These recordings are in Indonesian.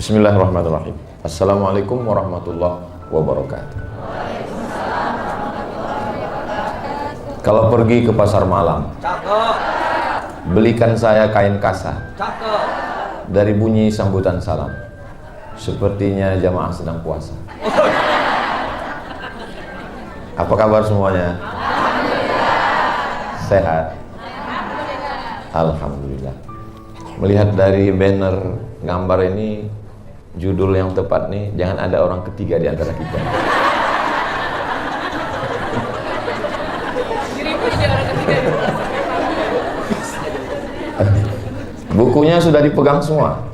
Bismillahirrahmanirrahim. Assalamualaikum warahmatullahi wabarakatuh. Kalau pergi ke pasar malam, belikan saya kain kasa. Dari bunyi sambutan salam, sepertinya jamaah sedang puasa. Apa kabar semuanya? Sehat? Alhamdulillah. Melihat dari banner gambar ini, judul yang tepat nih, jangan ada orang ketiga di antara kita. Bukunya sudah dipegang semua.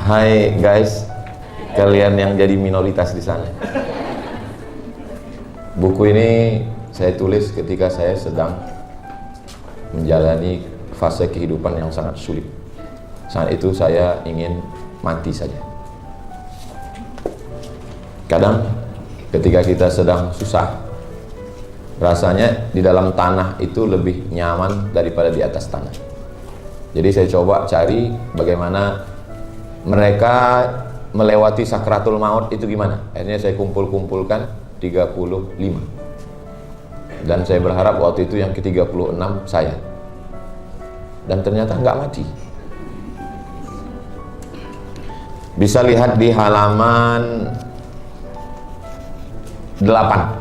Hai guys, kalian yang jadi minoritas di sana. Buku ini saya tulis ketika saya sedang menjalani fase kehidupan yang sangat sulit. Saat itu saya ingin mati saja. Kadang ketika kita sedang susah, rasanya di dalam tanah itu lebih nyaman daripada di atas tanah. Jadi saya coba cari bagaimana mereka melewati sakratul maut itu gimana. Akhirnya saya kumpulkan 35. Dan saya berharap waktu itu yang ke-36 saya. Dan ternyata nggak mati. Bisa lihat di halaman 8.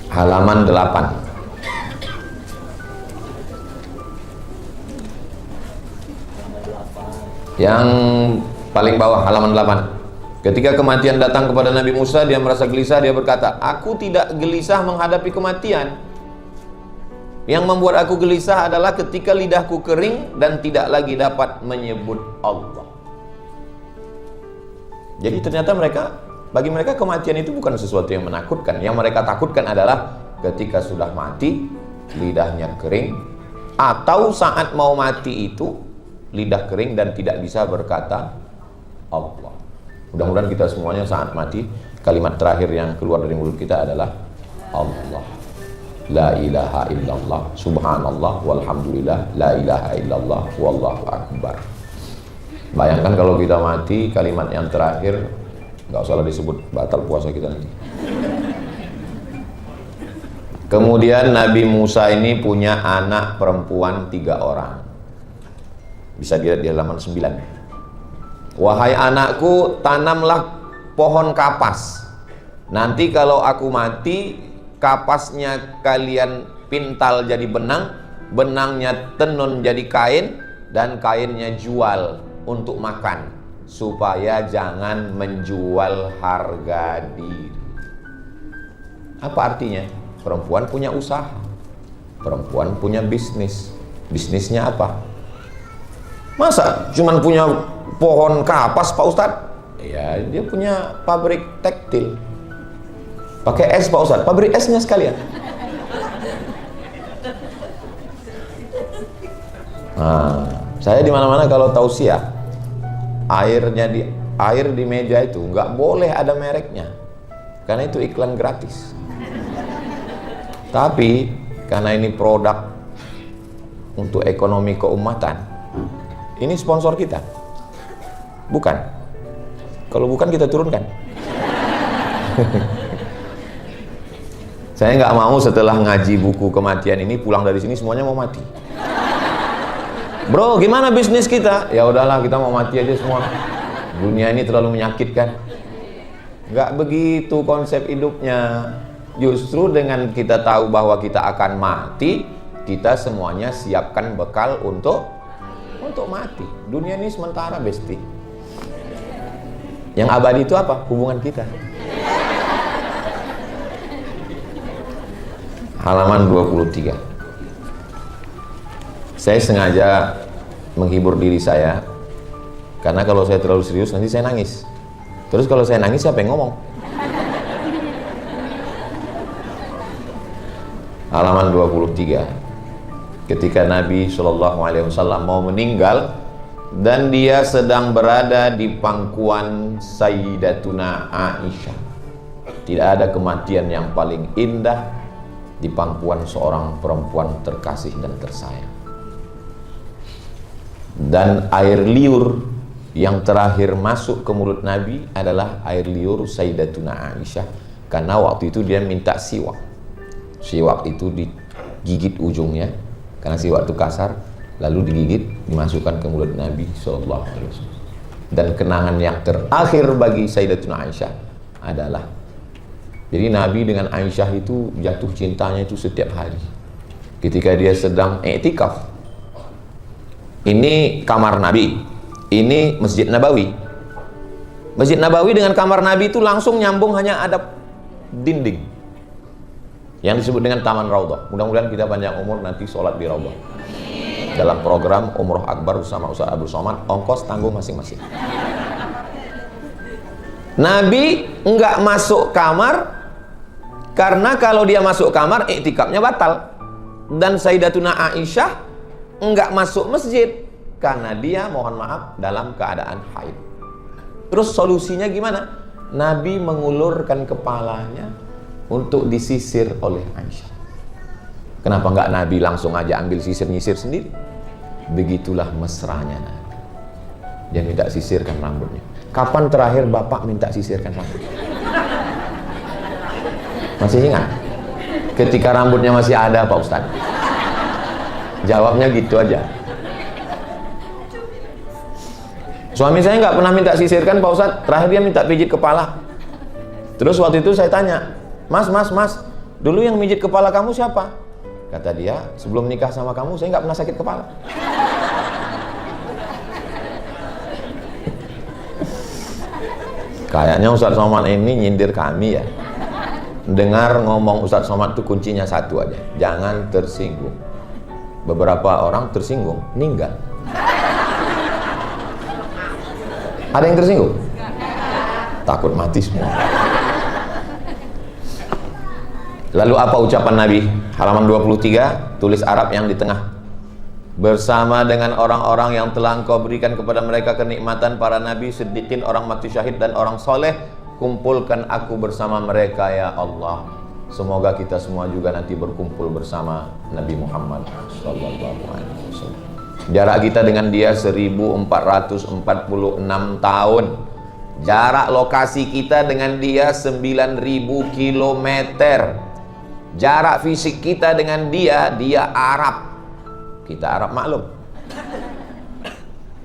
Halaman 8. Yang paling bawah, halaman 8. Ketika kematian datang kepada Nabi Musa, dia merasa gelisah, dia berkata, "Aku tidak gelisah menghadapi kematian. Yang membuat aku gelisah adalah ketika lidahku kering dan tidak lagi dapat menyebut Allah." Jadi ternyata bagi mereka kematian itu bukan sesuatu yang menakutkan. Yang mereka takutkan adalah ketika sudah mati, lidahnya kering, atau saat mau mati itu lidah kering dan tidak bisa berkata Allah. Mudah-mudahan kita semuanya saat mati, kalimat terakhir yang keluar dari mulut kita adalah Allah. La ilaha illallah, subhanallah, walhamdulillah, la ilaha illallah, wallahu akbar. Bayangkan kalau kita mati, kalimat yang terakhir nggak usah disebut, batal puasa kita nanti. Kemudian Nabi Musa ini punya anak perempuan 3 orang. Bisa dilihat di halaman 9. "Wahai anakku, tanamlah pohon kapas. Nanti kalau aku mati, kapasnya kalian pintal jadi benang, benangnya tenun jadi kain, dan kainnya jual untuk makan, supaya jangan menjual harga diri." Apa artinya? Perempuan punya usaha, perempuan punya bisnis. Bisnisnya apa? Masa cuman punya pohon kapas, Pak Ustadz? Ya, dia punya pabrik tekstil. Pakai es, Pak Ustadz, pabrik esnya sekalian. Nah, saya di mana-mana kalau tausiah, air di meja itu nggak boleh ada mereknya, karena itu iklan gratis. Tapi karena ini produk untuk ekonomi keumatan, ini sponsor kita, bukan? Kalau bukan kita turunkan. Saya nggak mau setelah ngaji buku kematian ini pulang dari sini semuanya mau mati. "Bro, gimana bisnis kita?" Ya udahlah, kita mau mati aja semua. Dunia ini terlalu menyakitkan. Nggak begitu konsep hidupnya. Justru dengan kita tahu bahwa kita akan mati, kita semuanya siapkan bekal untuk mati. Dunia ini sementara, besti. Yang abadi itu apa? Hubungan kita. Halaman 23. Saya sengaja menghibur diri saya, karena kalau saya terlalu serius nanti saya nangis. Terus kalau saya nangis, siapa yang ngomong? Halaman 23. Ketika Nabi SAW mau meninggal dan dia sedang berada di pangkuan Sayyidatuna Aisyah. Tidak ada kematian yang paling indah di pangkuan seorang perempuan terkasih dan tersayang. Dan air liur yang terakhir masuk ke mulut Nabi adalah air liur Sayyidatuna Aisyah, karena waktu itu dia minta siwak. Siwak itu digigit ujungnya, karena siwak itu kasar, lalu digigit, dimasukkan ke mulut Nabi SAW. Dan kenangan yang terakhir bagi Sayyidatuna Aisyah adalah, jadi Nabi dengan Aisyah itu jatuh cintanya itu setiap hari. Ketika dia sedang i'tikaf, ini kamar Nabi, ini Masjid Nabawi. Masjid Nabawi dengan kamar Nabi itu langsung nyambung, hanya ada dinding yang disebut dengan Taman Raudhah. Mudah-mudahan kita panjang umur nanti sholat di Raudhah dalam program Umroh Akbar bersama Ustaz Abdul Somad, ongkos tanggung masing-masing. Nabi enggak masuk kamar, karena kalau dia masuk kamar iktikafnya batal. Dan Sayyidatuna Aisyah enggak masuk masjid karena dia, mohon maaf, dalam keadaan haid. Terus solusinya gimana? Nabi mengulurkan kepalanya untuk disisir oleh Aisyah. Kenapa enggak Nabi langsung aja ambil sisir, nyisir sendiri? Begitulah mesranya Nabi. Dia minta sisirkan rambutnya. Kapan terakhir Bapak minta sisirkan rambut? Masih ingat? Ketika rambutnya masih ada, Pak Ustadz. Jawabnya gitu aja. Suami saya nggak pernah minta sisirkan, Pak Ustadz. Terakhir dia minta pijit kepala. Terus waktu itu saya tanya, Mas, dulu yang mijit kepala kamu siapa? Kata dia, sebelum nikah sama kamu saya nggak pernah sakit kepala. Kayaknya Ustadz Somad ini nyindir kami ya. Dengar ngomong Ustadz Somad itu kuncinya satu aja, jangan tersinggung. Beberapa orang tersinggung, meninggal. Ada yang tersinggung? Takut mati semua. Lalu apa ucapan Nabi? Halaman 23, tulis Arab yang di tengah. Bersama dengan orang-orang yang telah engkau berikan kepada mereka kenikmatan, para nabi, siddiqin, orang mati syahid, dan orang soleh, kumpulkan aku bersama mereka ya Allah. Semoga kita semua juga nanti berkumpul bersama Nabi Muhammad SAW. Jarak kita dengan dia 1446 tahun. Jarak lokasi kita dengan dia 9000 kilometer. Jarak fisik kita dengan dia Arab. Kita Arab maklum.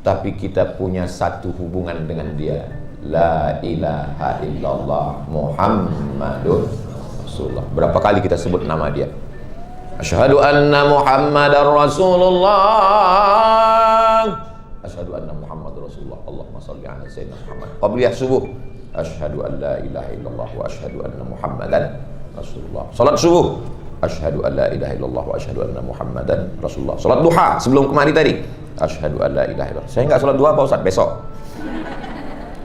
Tapi kita punya satu hubungan dengan dia. La ilaha illallah Muhammadur Rasulullah. Berapa kali kita sebut nama dia? Asyhadu anna Muhammadar Rasulullah. Asyhadu anna Muhammadar Rasulullah. Allahumma shalli ala sayyidina Muhammad. Qabliyah subuh. Asyhadu an la ilaha illallah wa asyhadu anna Muhammadan Rasulullah. Salat subuh. Asyhadu an la ilaha illallah wa asyhadu anna Muhammadan Rasulullah. Salat duha sebelum kemari tadi. Asyhadu an la ilaha illallah. Saya enggak salat duha Pak Ustaz, besok.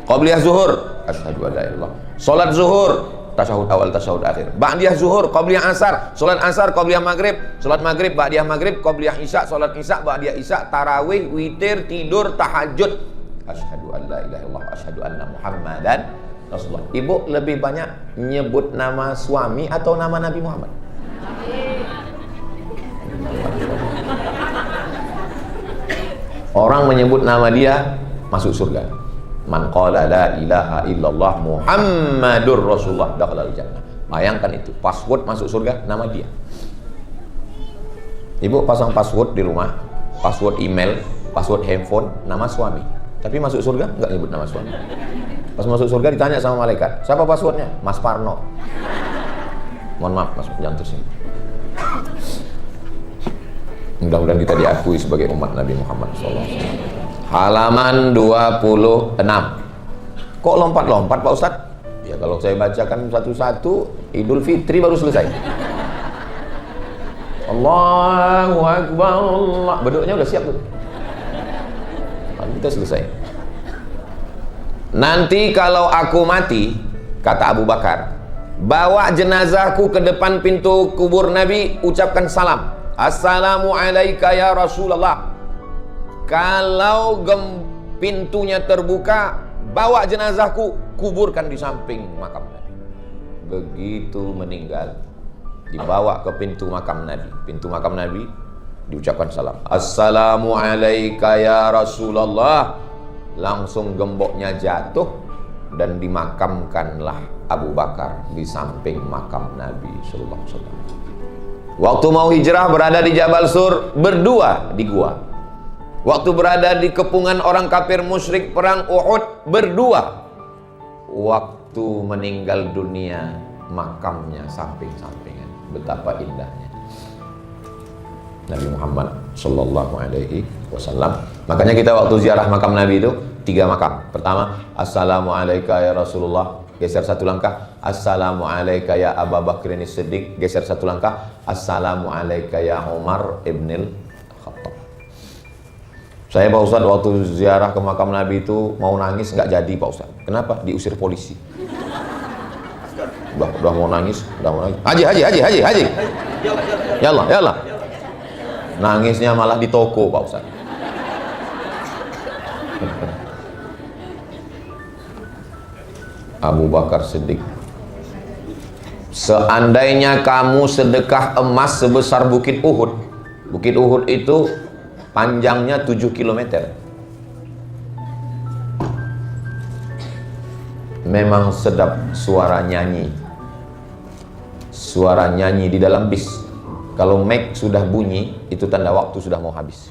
Qabliyah zuhur. Asyhadu an la ilaha illallah. Salat zuhur, tasyahud awal, tasyahud akhir. Ba'diyah zuhur, qabliyah asar, salat asar, qabliyah maghrib, salat maghrib, ba'diyah maghrib, qabliyah isya, salat isya, ba'diyah isya, tarawih, witir, tidur, tahajud. Asyhadu an la ilaha illallah, asyhadu anna Muhammadan Rasulullah. Ibu lebih banyak nyebut nama suami atau nama Nabi Muhammad? Orang menyebut nama dia masuk surga. Man qala la ilaha illallah Muhammadur Rasulullah dakhalal jannah. Bayangkan itu, password masuk surga nama dia. Ibu pasang password di rumah, password email, password handphone, nama suami. Tapi masuk surga enggak nyebut nama suami. Pas masuk surga ditanya sama malaikat, siapa passwordnya? Mas Parno. Mohon maaf Mas, jangan tersinggung. Mudah-mudahan kita diakui sebagai umat Nabi Muhammad SAW. Halaman 26. Kok lompat-lompat Pak Ustadz? Ya kalau saya bacakan satu-satu, Idul Fitri baru selesai. Allahu Akbar, Allah. Beduknya udah siap tuh. Lalu kita selesai. Nanti kalau aku mati, kata Abu Bakar, bawa jenazahku ke depan pintu kubur Nabi, ucapkan salam. Assalamu alaika ya Rasulullah. Kalau pintunya terbuka, bawa jenazahku, kuburkan di samping makam Nabi. Begitu meninggal, dibawa ke pintu makam Nabi. Pintu makam Nabi diucapkan salam. Assalamu alayka ya Rasulullah. Langsung gemboknya jatuh dan dimakamkanlah Abu Bakar di samping makam Nabi sallallahu alaihi wasallam. Waktu mau hijrah berada di Jabal Sur, berdua di gua. Waktu berada di kepungan orang kafir musyrik perang Uhud, berdua. Waktu meninggal dunia, makamnya samping-sampingan. Betapa indahnya Nabi Muhammad sallallahu alaihi wasallam. Makanya kita waktu ziarah makam Nabi itu 3 makam. Pertama, assalamu alayka ya Rasulullah, geser 1 langkah. Assalamu alayka ya Abu Bakrin Siddiq, geser 1 langkah. Assalamu alayka ya Umar ibnil Khattab. Saya Pak Ustadz waktu ziarah ke makam Nabi itu mau nangis, nggak jadi Pak Ustadz. Kenapa? Diusir polisi. Udah mau nangis, Haji. Yallah. Nangisnya malah di toko Pak Ustadz. Abu Bakar Siddiq. Seandainya kamu sedekah emas sebesar Bukit Uhud. Bukit Uhud itu panjangnya 7 km. Memang sedap suara nyanyi. Suara nyanyi di dalam bis. Kalau mic sudah bunyi, itu tanda waktu sudah mau habis.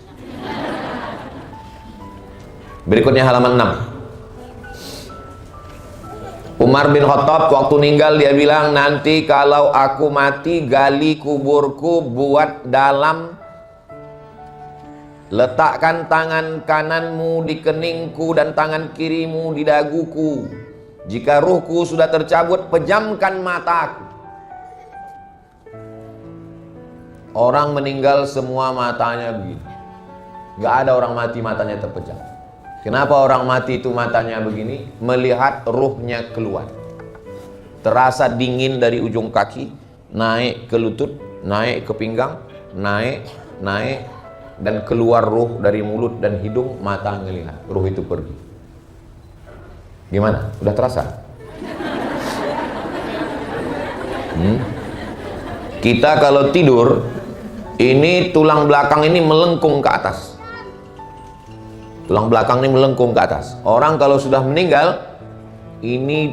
Berikutnya halaman 6. Umar bin Khattab waktu meninggal dia bilang, nanti kalau aku mati gali kuburku buat dalam, letakkan tangan kananmu di keningku dan tangan kirimu di daguku. Jika ruhku sudah tercabut, pejamkan mataku. Orang meninggal semua matanya begini. Gak ada orang mati matanya terpejam. Kenapa orang mati itu matanya begini? Melihat ruhnya keluar. Terasa dingin dari ujung kaki, naik ke lutut, naik ke pinggang, naik, dan keluar ruh dari mulut dan hidung, mata ngelihat. Ruh itu pergi. Gimana? Udah terasa? Kita kalau tidur, ini tulang belakang ini melengkung ke atas. Tulang belakang ini melengkung ke atas. Orang kalau sudah meninggal, ini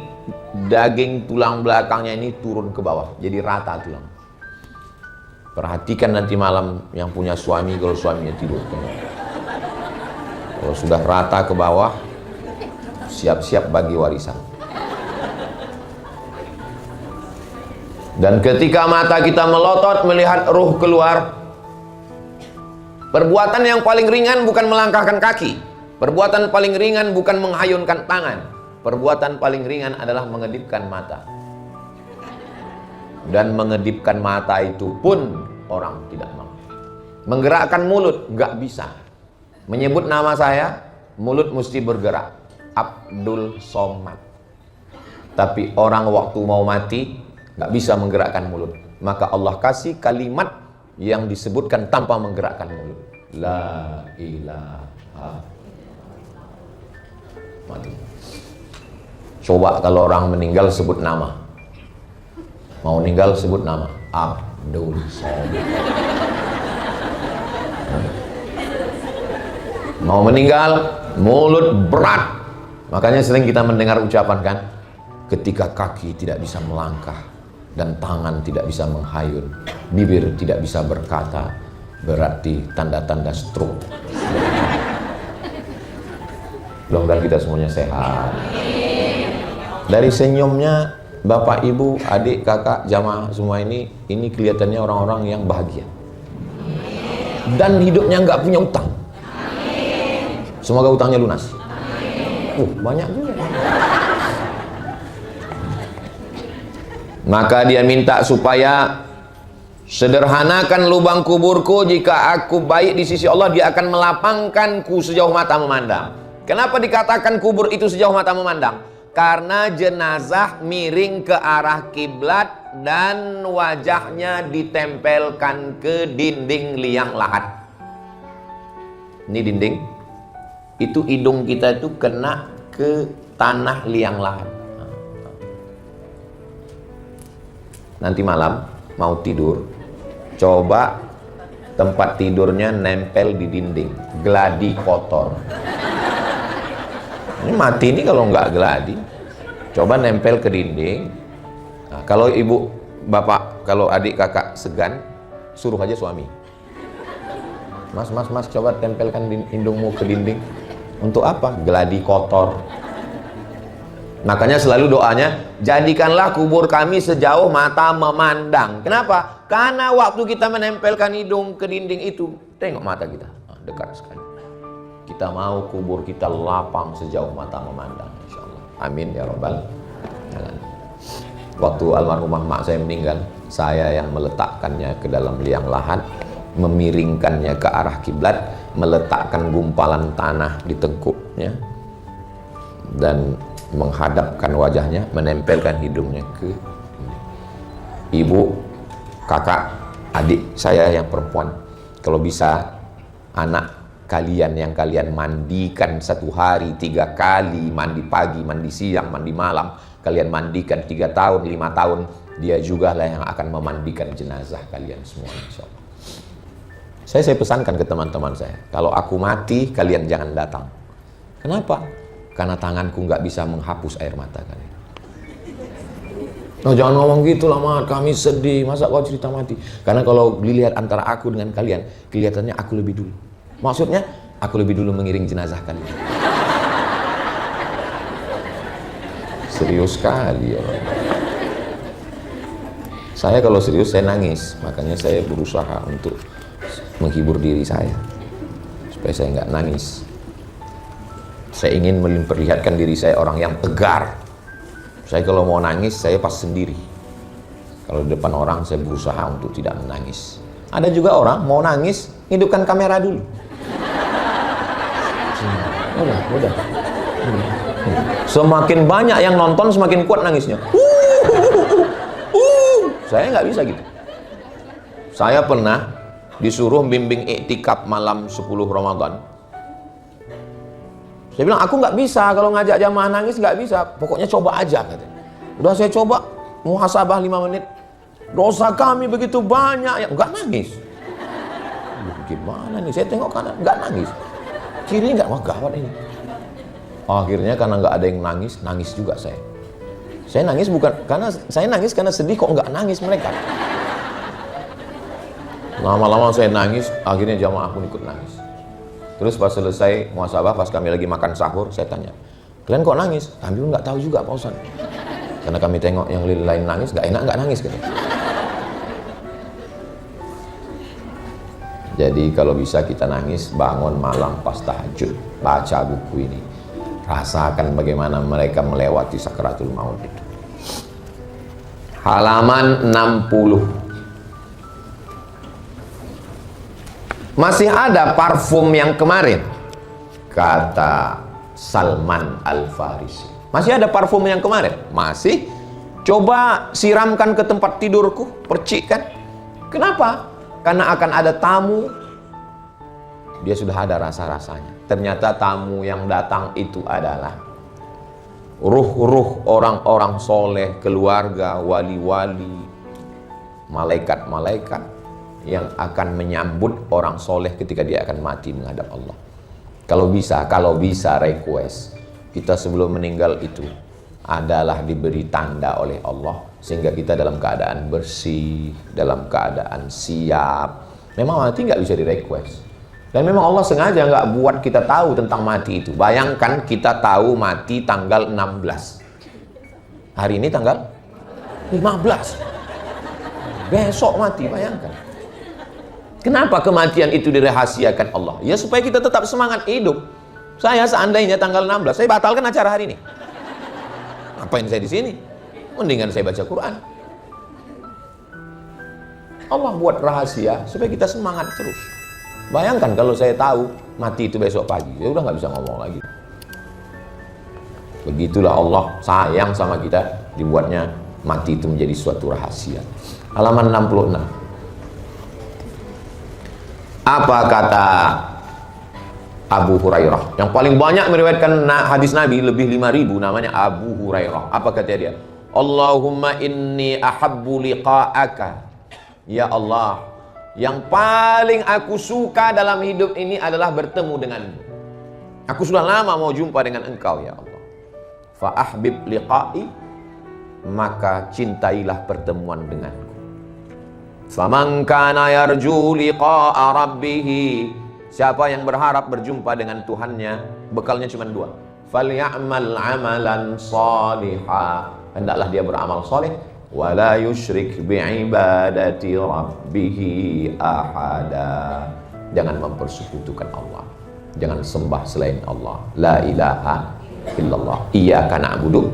daging tulang belakangnya ini turun ke bawah, jadi rata tulang. Perhatikan nanti malam yang punya suami kalau suaminya tidur. Kalau sudah rata ke bawah, siap-siap bagi warisan. Dan ketika mata kita melotot melihat ruh keluar, perbuatan yang paling ringan bukan melangkahkan kaki. Perbuatan paling ringan bukan menghayunkan tangan. Perbuatan paling ringan adalah mengedipkan mata. Dan mengedipkan mata itu pun orang tidak mau. Menggerakkan mulut, nggak bisa. Menyebut nama saya, mulut mesti bergerak. Abdul Somad. Tapi orang waktu mau mati, nggak bisa menggerakkan mulut. Maka Allah kasih kalimat yang disebutkan tanpa menggerakkan mulut. La ilaha. Mati. Coba kalau orang meninggal sebut nama. Mau meninggal sebut nama. Abdul Somad. Mau meninggal, mulut berat. Makanya sering kita mendengar ucapan kan, ketika kaki tidak bisa melangkah dan tangan tidak bisa menghayun, bibir tidak bisa berkata, berarti tanda-tanda stroke. Mudah-mudahan kita semuanya sehat. Dari senyumnya Bapak, Ibu, adik, kakak, jamaah semua ini kelihatannya orang-orang yang bahagia. Dan hidupnya nggak punya utang. Semoga utangnya lunas. Banyak juga. Maka dia minta supaya sederhanakan lubang kuburku, jika aku baik di sisi Allah dia akan melapangkanku sejauh mata memandang. Kenapa dikatakan kubur itu sejauh mata memandang? Karena jenazah miring ke arah kiblat dan wajahnya ditempelkan ke dinding liang lahat. Ini dinding, itu hidung kita itu kena ke tanah liang lahat. Nanti malam mau tidur, coba tempat tidurnya nempel di dinding, gladi kotor. Ini mati ini kalau nggak gladi. Coba nempel ke dinding. Nah, kalau ibu, bapak, kalau adik, kakak segan, suruh aja suami. Mas, coba tempelkan hidungmu ke dinding. Untuk apa? Gladi kotor. Makanya selalu doanya, jadikanlah kubur kami sejauh mata memandang. Kenapa? Karena waktu kita menempelkan hidung ke dinding itu, tengok mata kita, dekat sekali. Kita mau kubur kita lapang sejauh mata memandang, insya Allah. Amin ya Rabbal alamin. Waktu almarhumah mak saya meninggal, saya yang meletakkannya ke dalam liang lahat, memiringkannya ke arah kiblat, meletakkan gumpalan tanah di tengkuknya, dan menghadapkan wajahnya, menempelkan hidungnya ke ibu, kakak, adik saya yang perempuan. Kalau bisa anak kalian yang kalian mandikan satu hari 3 kali, mandi pagi, mandi siang, mandi malam, kalian mandikan 3 tahun, 5 tahun, dia juga lah yang akan memandikan jenazah kalian semua, insya Allah. Saya pesankan ke teman-teman saya, kalau aku mati kalian jangan datang. Kenapa? Karena tanganku nggak bisa menghapus air mata kalian. Oh, jangan ngomong gitu lah, Mat, kami sedih, masa kau cerita mati? Karena kalau dilihat antara aku dengan kalian, kelihatannya aku lebih dulu. Maksudnya, aku lebih dulu mengiring jenazah kalian. Serius sekali ya. Saya kalau serius saya nangis, makanya saya berusaha untuk menghibur diri saya supaya saya nggak nangis. Saya ingin memperlihatkan diri saya orang yang tegar. Saya kalau mau nangis saya pas sendiri. Kalau di depan orang saya berusaha untuk tidak menangis. Ada juga orang mau nangis hidupkan kamera dulu. Udah. Semakin banyak yang nonton semakin kuat nangisnya. Saya nggak bisa gitu. Saya pernah disuruh bimbing iktikaf malam 10 Ramadan. Saya bilang, aku nggak bisa kalau ngajak jamaah nangis, nggak bisa. Pokoknya coba aja, katanya. Udah saya coba, muhasabah 5 menit. Dosa kami begitu banyak, ya nggak nangis. Gimana nih? Saya tengok kanan, nggak nangis. Kiri nggak, wah gawat ini. Akhirnya karena nggak ada yang nangis, nangis juga saya. Saya nangis bukan karena saya nangis karena sedih, kok nggak nangis mereka. Lama-lama saya nangis, akhirnya jamaah pun ikut nangis. Terus pas selesai muhasabah, pas kami lagi makan sahur, saya tanya, kalian kok nangis? Kami pun nggak tahu juga Pak Ustaz. Karena kami tengok yang lain nangis, nggak enak nggak nangis gitu. Jadi kalau bisa kita nangis, bangun malam pas tahajud, baca buku ini, rasakan bagaimana mereka melewati sakaratul maut itu. Halaman 60. Masih ada parfum yang kemarin, kata Salman Al-Farisi. Masih ada parfum yang kemarin? Masih. Coba siramkan ke tempat tidurku, percikkan. Kenapa? Karena akan ada tamu. Dia sudah ada rasa-rasanya. Ternyata tamu yang datang itu adalah ruh-ruh orang-orang soleh, keluarga, wali-wali, malaikat-malaikat yang akan menyambut orang soleh ketika dia akan mati menghadap Allah. Kalau bisa request kita sebelum meninggal itu adalah diberi tanda oleh Allah sehingga kita dalam keadaan bersih, dalam keadaan siap. Memang mati nggak bisa di-request. Dan memang Allah sengaja nggak buat kita tahu tentang mati itu. Bayangkan kita tahu mati tanggal 16. Hari ini tanggal 15. Besok mati, bayangkan. Kenapa kematian itu dirahasiakan Allah? Ya supaya kita tetap semangat hidup. Saya seandainya tanggal 16, saya batalkan acara hari ini. Ngapain saya di sini? Mendingan saya baca Quran. Allah buat rahasia supaya kita semangat terus. Bayangkan kalau saya tahu mati itu besok pagi, ya udah nggak bisa ngomong lagi. Begitulah Allah sayang sama kita, dibuatnya mati itu menjadi suatu rahasia. Halaman 66. Apa kata Abu Hurairah yang paling banyak meriwayatkan hadis Nabi, lebih 5.000, namanya Abu Hurairah. Apa kata dia? Allahumma inni ahabbu liqa'aka. Ya Allah, Yang paling aku suka dalam hidup ini adalah bertemu denganmu. Aku sudah lama mau jumpa dengan engkau ya Allah. Fa ahbib liqa'i, maka cintailah pertemuan denganku. Faman kana yarju liqa'a rabbih, siapa yang berharap berjumpa dengan Tuhannya, bekalnya cuma dua. Falyamal amalan salihah, hendaklah dia beramal soleh. Wala yusyrik bi'ibadati rabbih ahada, jangan mempersekutukan Allah, jangan sembah selain Allah. La ilaha illallah, iyyaka na'budu,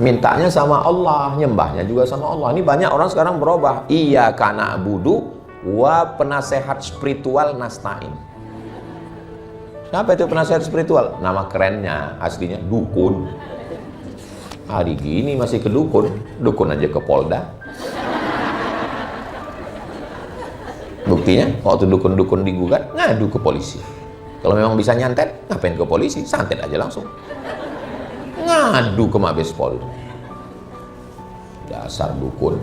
mintanya sama Allah, nyembahnya juga sama Allah. Ini banyak orang sekarang berubah, iyyaka na'budu wa penasehat spiritual nasta'in. Siapa itu penasehat spiritual? Nama kerennya, aslinya dukun. Hari gini masih ke dukun, dukun aja ke Polda. Buktinya waktu dukun-dukun digugat, ngadu ke polisi. Kalau memang bisa nyantet, ngapain ke polisi? Santet aja langsung. Ngadu ke Mabes Polri. Dasar dukun.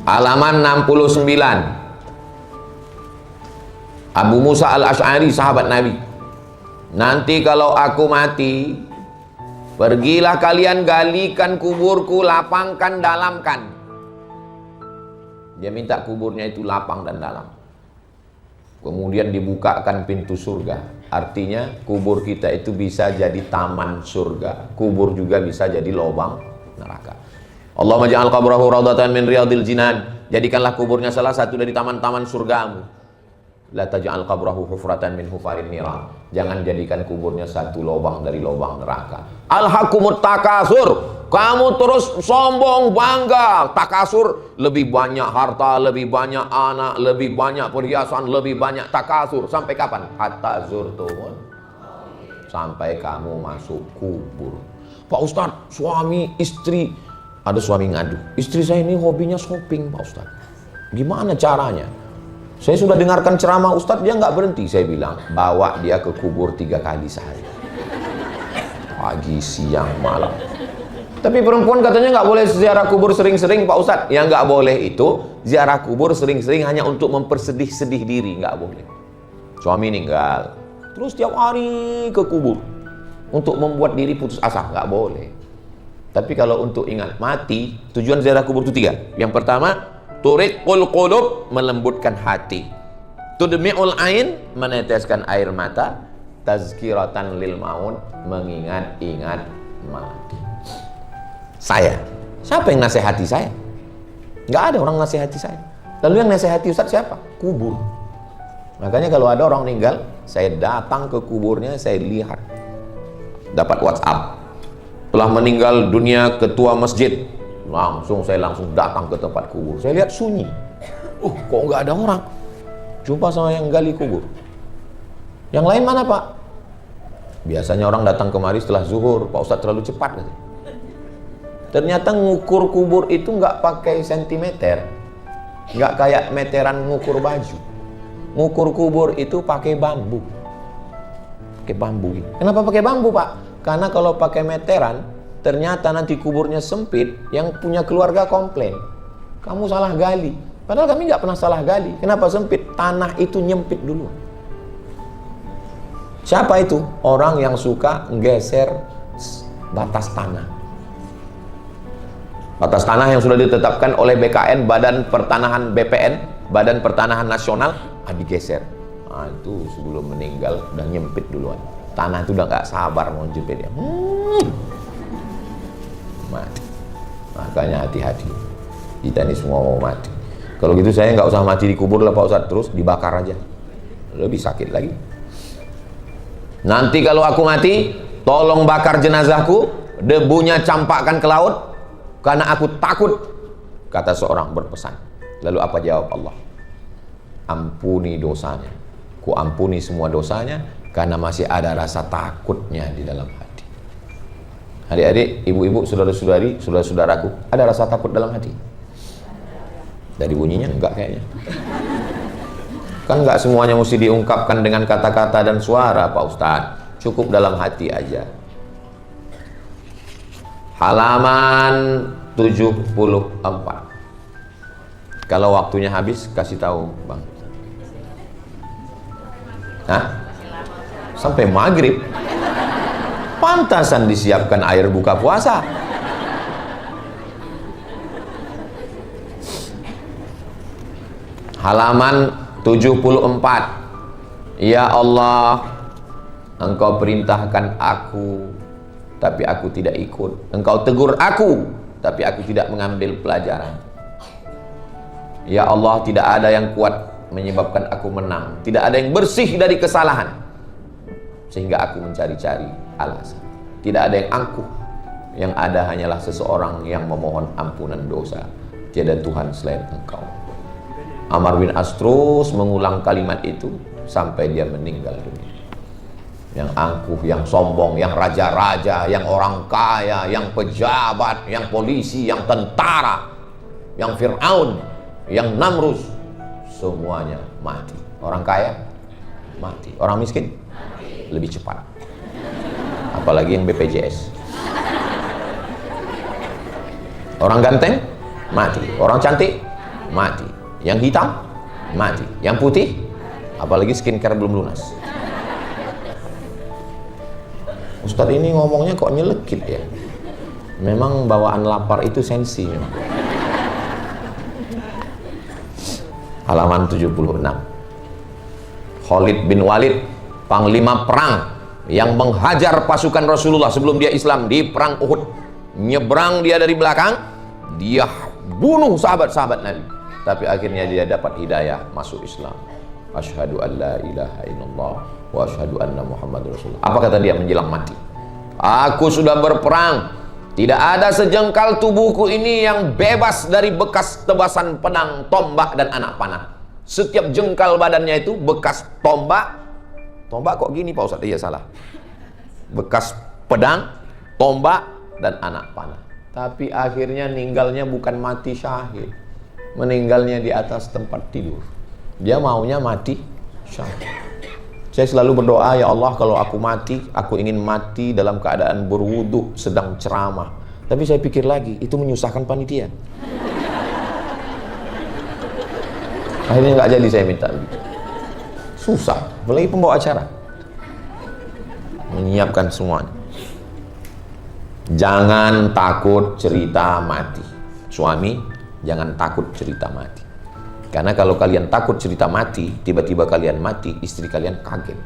Halaman 69. Abu Musa al-Ash'ari, sahabat Nabi. Nanti kalau aku mati, pergilah kalian galikan kuburku, lapangkan, dalamkan. Dia minta kuburnya itu lapang dan dalam. Kemudian dibukakan pintu surga. Artinya kubur kita itu bisa jadi taman surga. Kubur juga bisa jadi lubang neraka. Allahumma ja'al qabrahu raudhatan min riyadil jinan. Jadikanlah kuburnya salah satu dari taman-taman surgamu. La taj'al qabrahu hufratan min hufarin niran. Jangan jadikan kuburnya satu lubang dari lubang neraka. Alhaqumut takasur, kamu terus sombong bangga. Takasur, lebih banyak harta, lebih banyak anak, lebih banyak perhiasan, lebih banyak takasur. Sampai kapan? Hatta zurtumun, sampai kamu masuk kubur. Pak Ustadz, suami istri, ada suami ngadu, istri saya ini hobinya shopping Pak Ustadz, gimana caranya? Saya sudah dengarkan ceramah Ustadz, dia nggak berhenti. Saya bilang, bawa dia ke kubur 3 kali sehari, pagi, siang, malam. Tapi perempuan katanya nggak boleh ziarah kubur sering-sering Pak Ustadz. Yang nggak boleh itu ziarah kubur sering-sering hanya untuk mempersedih-sedih diri, nggak boleh. Suami meninggal, terus tiap hari ke kubur untuk membuat diri putus asa, nggak boleh. Tapi kalau untuk ingat mati, tujuan ziarah kubur itu 3. Yang pertama, turiqul qulub, melembutkan hati. Tudmi'ul ain, meneteskan air mata. Tazkiratan lil maut, mengingat-ingat mati. Saya, siapa yang nasihati saya? Nggak ada orang nasihati saya. Lalu yang nasihati Ustadz siapa? Kubur. Makanya kalau ada orang meninggal, saya datang ke kuburnya, saya lihat. Dapat WhatsApp, telah meninggal dunia ketua masjid. Saya langsung datang ke tempat kubur. Saya lihat sunyi. Kok nggak ada orang? Jumpa sama yang gali kubur. Yang lain mana Pak? Biasanya orang datang kemari setelah zuhur. Pak Ustadz terlalu cepat. Ternyata ngukur kubur itu nggak pakai sentimeter, nggak kayak meteran ngukur baju. Ngukur kubur itu pakai bambu. Pakai bambu. Kenapa pakai bambu Pak? Karena kalau pakai meteran, ternyata nanti kuburnya sempit, yang punya keluarga komplain, kamu salah gali. Padahal kami nggak pernah salah gali. Kenapa sempit? Tanah itu nyempit dulu. Siapa itu? Orang yang suka geser batas tanah. Batas tanah yang sudah ditetapkan oleh BKN, Badan Pertanahan BPN, Badan Pertanahan Nasional, digeser. Itu sebelum meninggal udah nyempit duluan. Tanah itu udah nggak sabar mau jepit ya. Mati. Makanya hati-hati, kita ini semua mau mati. Kalau gitu saya nggak usah mati di kubur lah Pak Ustadz, terus dibakar aja, lebih sakit lagi. Nanti kalau aku mati, tolong bakar jenazahku, debunya campakkan ke laut, karena aku takut, kata seorang berpesan. Lalu apa jawab Allah? Ampuni dosanya, ku ampuni semua dosanya, karena masih ada rasa takutnya di dalam hati. Adik-adik, ibu-ibu, saudara-saudari, saudara-saudaraku, ada rasa takut dalam hati? Dari bunyinya enggak kayaknya. Kan enggak semuanya mesti diungkapkan dengan kata-kata dan suara Pak Ustadz. Cukup dalam hati aja. Halaman 74. Kalau waktunya habis, kasih tahu Bang. Hah? Sampai maghrib. Pantasan disiapkan air buka puasa. Halaman 74. Ya Allah, Engkau perintahkan aku, tapi aku tidak ikut. Engkau tegur aku, tapi aku tidak mengambil pelajaran. Ya Allah, tidak ada yang kuat menyebabkan aku menang. Tidak ada yang bersih dari kesalahan, sehingga aku mencari-cari alasan. Tidak ada yang angkuh. Yang ada hanyalah seseorang yang memohon ampunan dosa. Tiada Tuhan selain Engkau. Amr bin As terus mengulang kalimat itu sampai dia meninggal dunia. Yang angkuh, yang sombong, yang raja-raja, yang orang kaya, yang pejabat, yang polisi, yang tentara, yang Fir'aun, yang Namrus, semuanya mati. Orang kaya mati, orang miskin lebih cepat. Apalagi yang BPJS. Orang ganteng mati, orang cantik mati, yang hitam mati, yang putih, apalagi skincare belum lunas. Ustadz ini ngomongnya kok nyelekit ya. Memang bawaan lapar itu sensi memang. Halaman 76. Khalid bin Walid, panglima perang yang menghajar pasukan Rasulullah sebelum dia Islam di perang Uhud. Nyebrang dia dari belakang, dia bunuh sahabat-sahabat Nabi. Tapi akhirnya dia dapat hidayah masuk Islam. Asyhadu an la ilaha illallah wa asyhadu anna Muhammadur Rasulullah. Apa kata dia menjelang mati? Aku sudah berperang. Tidak ada sejengkal tubuhku ini yang bebas dari bekas tebasan pedang, tombak, dan anak panah. Setiap jengkal badannya itu bekas tombak. Tombak kok gini Pak Ustadz? Iya salah. Bekas pedang, tombak, dan anak panah. Tapi akhirnya meninggalnya bukan mati syahid. Meninggalnya di atas tempat tidur. Dia maunya mati syahid. Saya selalu berdoa, ya Allah, kalau aku mati, aku ingin mati dalam keadaan berwudu sedang ceramah. Tapi saya pikir lagi, itu menyusahkan panitia. Akhirnya nggak jadi saya minta. Susah, apalagi pembawa acara. Menyiapkan semuanya. Jangan takut cerita mati. Suami, jangan takut cerita mati. Karena kalau kalian takut cerita mati, tiba-tiba kalian mati, istri kalian kaget.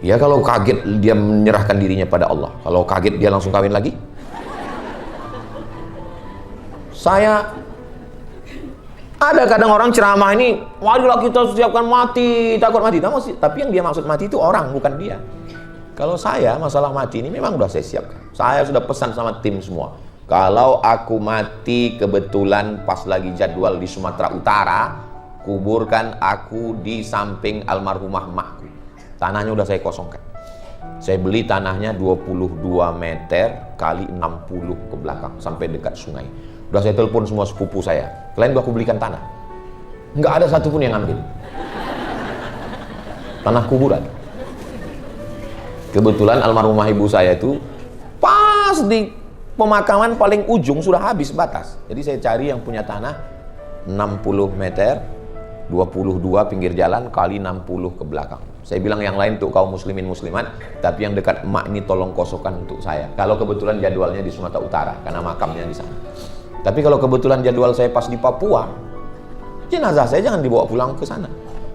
Ya kalau kaget dia menyerahkan dirinya pada Allah. Kalau kaget dia langsung kawin lagi. Saya ada kadang orang ceramah ini, marilah kita siapkan mati, takut mati. Tapi yang dia maksud mati itu orang, bukan dia. Kalau saya masalah mati ini memang sudah saya siapkan. Saya sudah pesan sama tim semua. Kalau aku mati kebetulan pas lagi jadwal di Sumatera Utara, kuburkan aku di samping almarhumah makku. Tanahnya udah saya kosongkan. Saya beli tanahnya 22 meter kali 60 ke belakang sampai dekat sungai. Udah saya telepon semua sepupu saya. Kalian aku belikan tanah. Nggak ada satupun yang ngambil. Tanah kuburan. Kebetulan almarhumah ibu saya itu pas di pemakaman paling ujung sudah habis batas. Jadi saya cari yang punya tanah 60 meter, 22 pinggir jalan kali 60 ke belakang. Saya bilang yang lain untuk kaum muslimin muslimat, tapi yang dekat emak ini tolong kosongkan untuk saya. Kalau kebetulan jadwalnya di Sumatera Utara karena makamnya di sana. Tapi kalau kebetulan jadwal saya pas di Papua, jenazah saya jangan dibawa pulang ke sana.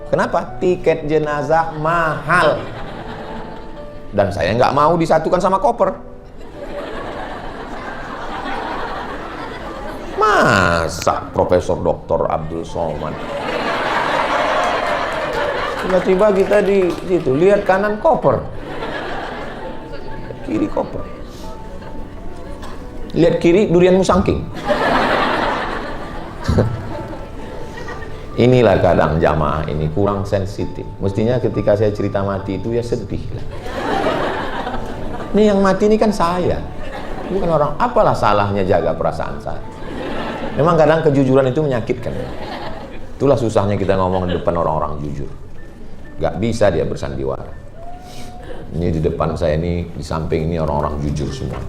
Kenapa? Tiket jenazah mahal. Dan saya nggak mau disatukan sama koper. Masa Profesor Dr. Abdul Somad tiba-tiba kita di situ lihat kanan koper, kiri koper, lihat kiri durian musangking. Inilah kadang jamaah ini kurang sensitif. Mestinya ketika saya cerita mati itu ya sedih lah. Ini yang mati ini kan saya, bukan orang. Apalah salahnya jaga perasaan saya? Memang kadang kejujuran itu menyakitkan. Itulah susahnya kita ngomong di depan orang-orang jujur. Gak bisa dia bersandiwara. Ini di depan saya ini, di samping ini orang-orang jujur semua.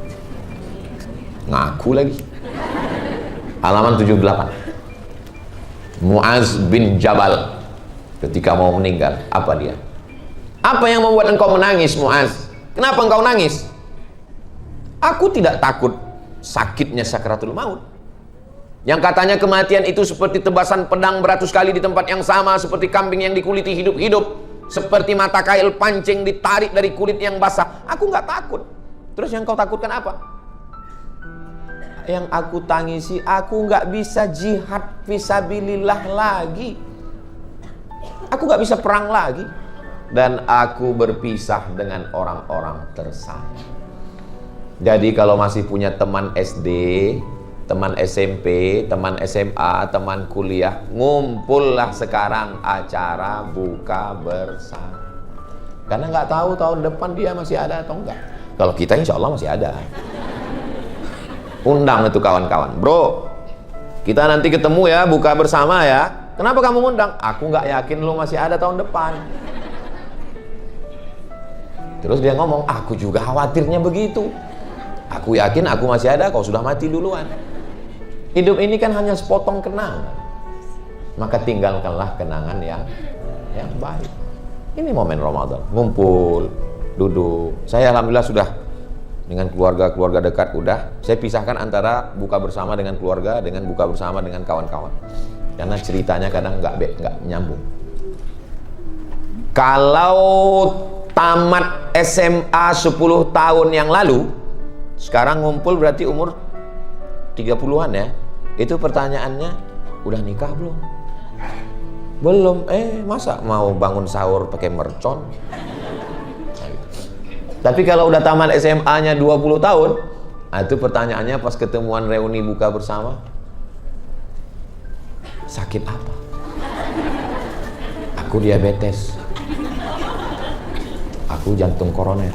Ngaku lagi. Halaman 78. Muaz bin Jabal ketika mau meninggal, apa dia? Apa yang membuat engkau menangis, Muaz? Kenapa engkau nangis? Aku tidak takut sakitnya sakaratul maut. Yang katanya kematian itu seperti tebasan pedang beratus kali di tempat yang sama, seperti kambing yang dikuliti hidup-hidup, seperti mata kail pancing ditarik dari kulit yang basah. Aku nggak takut. Terus yang kau takutkan apa? Yang aku tangisi, aku nggak bisa jihad fisabilillah lagi. Aku nggak bisa perang lagi. Dan aku berpisah dengan orang-orang tersayang. Jadi kalau masih punya teman SD, teman SMP, teman SMA, teman kuliah, ngumpullah sekarang acara buka bersama. Karena nggak tahu tahun depan dia masih ada atau enggak. Kalau kita insya Allah masih ada. Undang itu kawan-kawan, bro. Kita nanti ketemu ya, buka bersama ya. Kenapa kamu ngundang? Aku nggak yakin lu masih ada tahun depan. Terus dia ngomong, aku juga khawatirnya begitu. Aku yakin aku masih ada, kau sudah mati duluan. Hidup ini kan hanya sepotong kenangan. Maka tinggalkanlah kenangan yang baik. Ini momen Ramadan, ngumpul, duduk. Saya alhamdulillah sudah dengan keluarga dekat udah. Saya pisahkan antara buka bersama dengan keluarga dengan buka bersama dengan kawan-kawan. Karena ceritanya kadang nggak nyambung. Kalau tamat SMA 10 tahun yang lalu, sekarang ngumpul berarti umur 30-an ya. Itu pertanyaannya, udah nikah belum? Belum. Masa mau bangun sahur pakai mercon? Tapi kalau udah tamat SMA-nya 20 tahun, itu pertanyaannya pas ketemuan reuni buka bersama, sakit apa? Aku diabetes. Aku jantung koroner.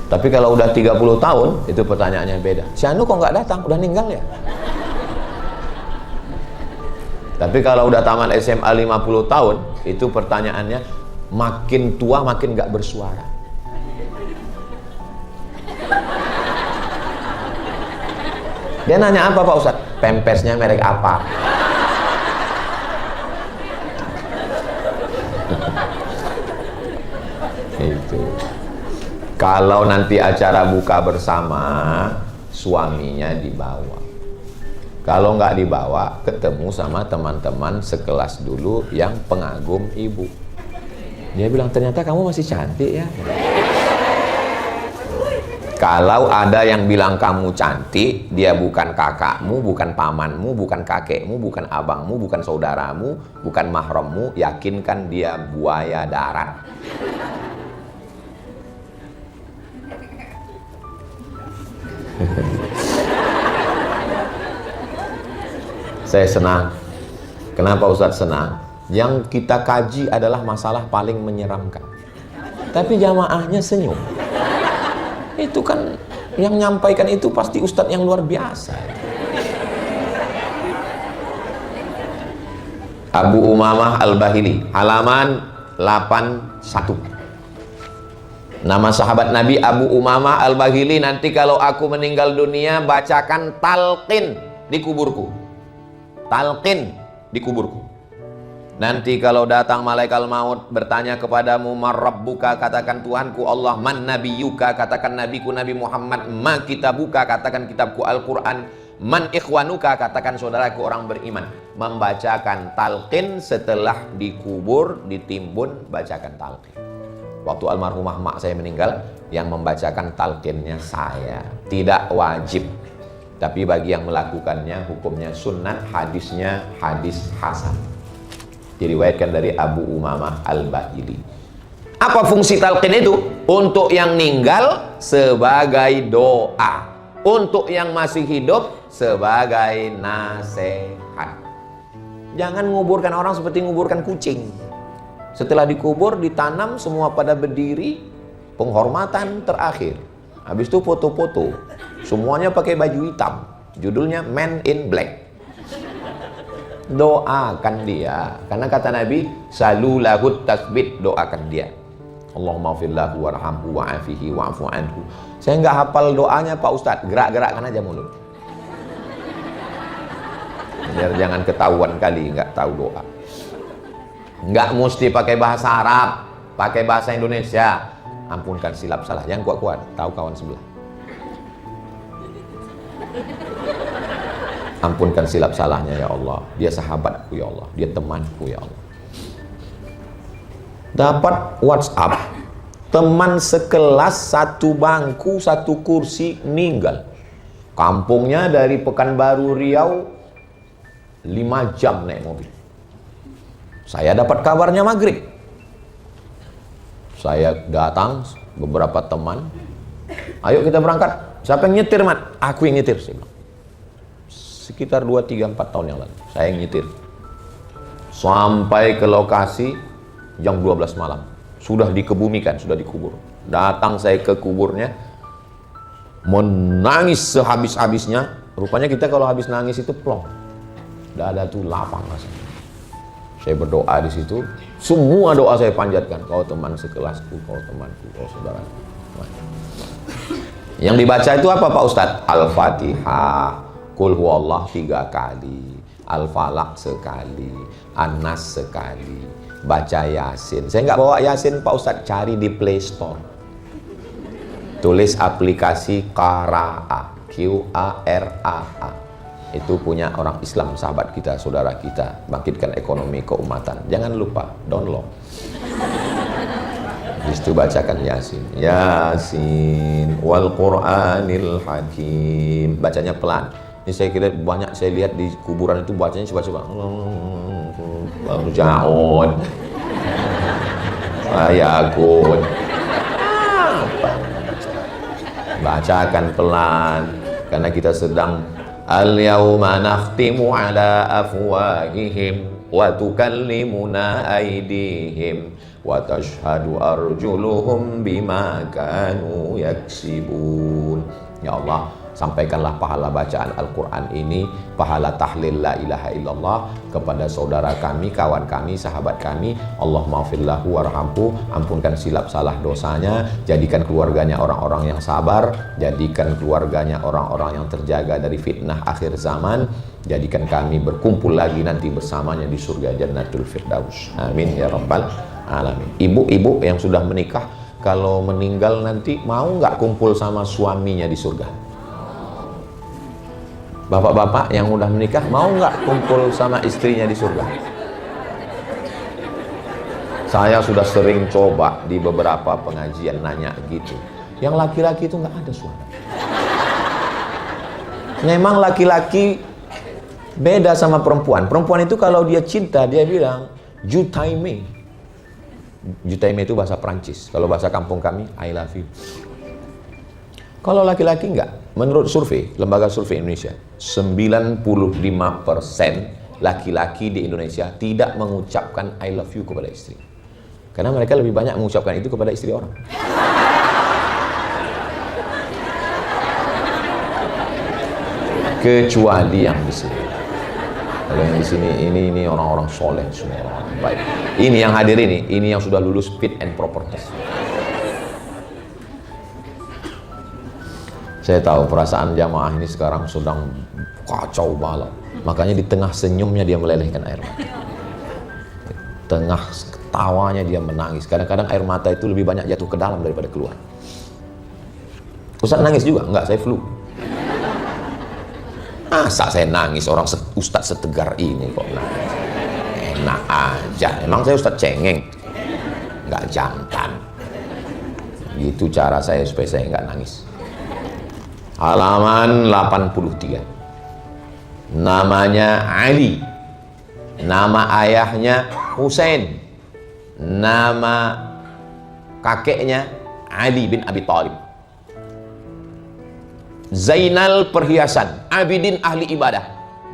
Tapi kalau udah 30 tahun, itu pertanyaannya beda. Si Anu kok nggak datang? Udah meninggal ya? Tapi kalau udah tamat SMA 50 tahun, itu pertanyaannya makin tua makin nggak bersuara. Dia nanya apa Pak Ustadz? Pempesnya merek apa? Itu. Kalau nanti acara buka bersama, suaminya dibawa. Kalau nggak dibawa, ketemu sama teman-teman sekelas dulu yang pengagum ibu. Dia bilang, ternyata kamu masih cantik ya. Kalau ada yang bilang kamu cantik, dia bukan kakakmu, bukan pamanmu, bukan kakekmu, bukan abangmu, bukan saudaramu, bukan mahrammu, yakinkan dia buaya darat. Saya senang. Kenapa Ustadz senang? Yang kita kaji adalah masalah paling menyeramkan. Tapi jamaahnya senyum. Itu kan yang nyampaikan itu pasti Ustadz yang luar biasa. Abu Umamah Al-Bahili, halaman 81. Nama sahabat Nabi Abu Umamah Al-Bahili. Nanti kalau aku meninggal dunia, bacakan talqin di kuburku. Talqin di kuburku. Nanti kalau datang malaikat maut bertanya kepadamu, marrabbuka, katakan Tuhanku Allah, man nabiyuka, katakan nabiku Nabi Muhammad, ma kitabuka, katakan kitabku Al-Quran, man ikhwanuka, katakan saudaraku orang beriman. Membacakan talqin setelah dikubur, ditimbun, bacakan talqin. Waktu almarhumah mak saya meninggal, yang membacakan talqinnya saya. Tidak wajib, tapi bagi yang melakukannya hukumnya sunnah, hadisnya hadis hasan. Diriwayatkan dari Abu Umamah Al-Bahili. Apa fungsi talqin itu? Untuk yang meninggal sebagai doa, untuk yang masih hidup sebagai nasihat. Jangan nguburkan orang seperti nguburkan kucing. Setelah dikubur, ditanam semua pada berdiri, penghormatan terakhir. Habis itu foto-foto, semuanya pakai baju hitam, judulnya Man in Black. Doakan dia, karena kata Nabi, salulahut tasbit, doakan dia. Allahumma firlahu warhamhu wa'afihi wa'afu anhu. Saya nggak hafal doanya Pak Ustadz, gerak-gerakkan aja mulut. Biar jangan ketahuan kali nggak tahu doa. Nggak mesti pakai bahasa Arab, pakai bahasa Indonesia. Ampunkan silap salah. Yang kuat-kuat, tahu kawan sebelah. Ampunkan silap salahnya ya Allah. Dia sahabatku ya Allah. Dia temanku ya Allah. Dapat WhatsApp, teman sekelas satu bangku satu kursi meninggal. Kampungnya dari Pekanbaru Riau 5 jam naik mobil. Saya dapat kabarnya maghrib. Saya datang, beberapa teman, ayo kita berangkat. Siapa yang nyetir, Mat? Aku yang nyetir, saya bilang. Sekitar 2, 3, 4 tahun yang lalu saya yang nyetir. Sampai ke lokasi jam 12 malam. Sudah dikebumikan, sudah dikubur. Datang saya ke kuburnya, menangis sehabis-habisnya. Rupanya kita kalau habis nangis itu plong. Dada tuh lapang rasanya. Saya berdoa di situ. Semua doa saya panjatkan. Kau teman sekelasku, kau temanku, kau saudaraku. Yang dibaca itu apa Pak Ustadz? Al-Fatihah, Qul huwallah 3 kali, Al-Falaq sekali, An-Nas sekali, baca Yasin. Saya nggak bawa Yasin Pak Ustadz, cari di Play Store. Tulis aplikasi Qara'a, Q-A-R-A-A. Itu punya orang Islam, sahabat kita, saudara kita, bangkitkan ekonomi keumatan. Jangan lupa download. Di situ bacakan Yasin. Yasin wal Qur'anil Hakim. Bacanya pelan. Ini saya kira banyak saya lihat di kuburan itu bacanya coba-coba. Jaun. Ayakun. Bacakan pelan karena kita sedang al-yawma nakhtimu ala afwahihim wa tukallimuna aydihim wa tashhadu arjuluhum bima kanu yaksibun. Ya Allah, sampaikanlah pahala bacaan Al-Quran ini, pahala tahlil la ilaha illallah kepada saudara kami, kawan kami, sahabat kami. Allahumma ghfirlahu warhamhu, ampunkan silap salah dosanya, jadikan keluarganya orang-orang yang sabar, jadikan keluarganya orang-orang yang terjaga dari fitnah akhir zaman, jadikan kami berkumpul lagi nanti bersamanya di surga Jannatul Firdaus. Amin ya rabbal alamin. Ibu-ibu yang sudah menikah, kalau meninggal nanti mau nggak kumpul sama suaminya di surga? Bapak-bapak yang udah menikah mau nggak kumpul sama istrinya di surga? Saya sudah sering coba di beberapa pengajian nanya gitu. Yang laki-laki itu nggak ada suami. Memang laki-laki beda sama perempuan. Perempuan itu kalau dia cinta dia bilang jutaime. Jutaime itu bahasa Prancis. Kalau bahasa kampung kami I love you. Kalau laki-laki enggak. Menurut survei, lembaga survei Indonesia, 95% laki-laki di Indonesia tidak mengucapkan I love you kepada istri. Karena mereka lebih banyak mengucapkan itu kepada istri orang. Kecuali yang di sini. Kalau yang di sini ini orang-orang soleh semua, orang baik. Ini yang hadir ini yang sudah lulus fit and proper test. Saya tahu perasaan jamaah ini sekarang sedang kacau balau. Makanya di tengah senyumnya dia melelehkan air mata. Di tengah ketawanya dia menangis. Kadang-kadang air mata itu lebih banyak jatuh ke dalam daripada keluar. Ustaz nangis juga? Enggak, saya flu. Masa saya nangis, orang ustaz setegar ini kok nangis? Enak aja. Emang saya ustaz cengeng? Enggak jantan. Gitu cara saya supaya saya enggak nangis. Halaman 83. Namanya Ali. Nama ayahnya Husain. Nama kakeknya Ali bin Abi Thalib. Zainal perhiasan, Abidin ahli ibadah.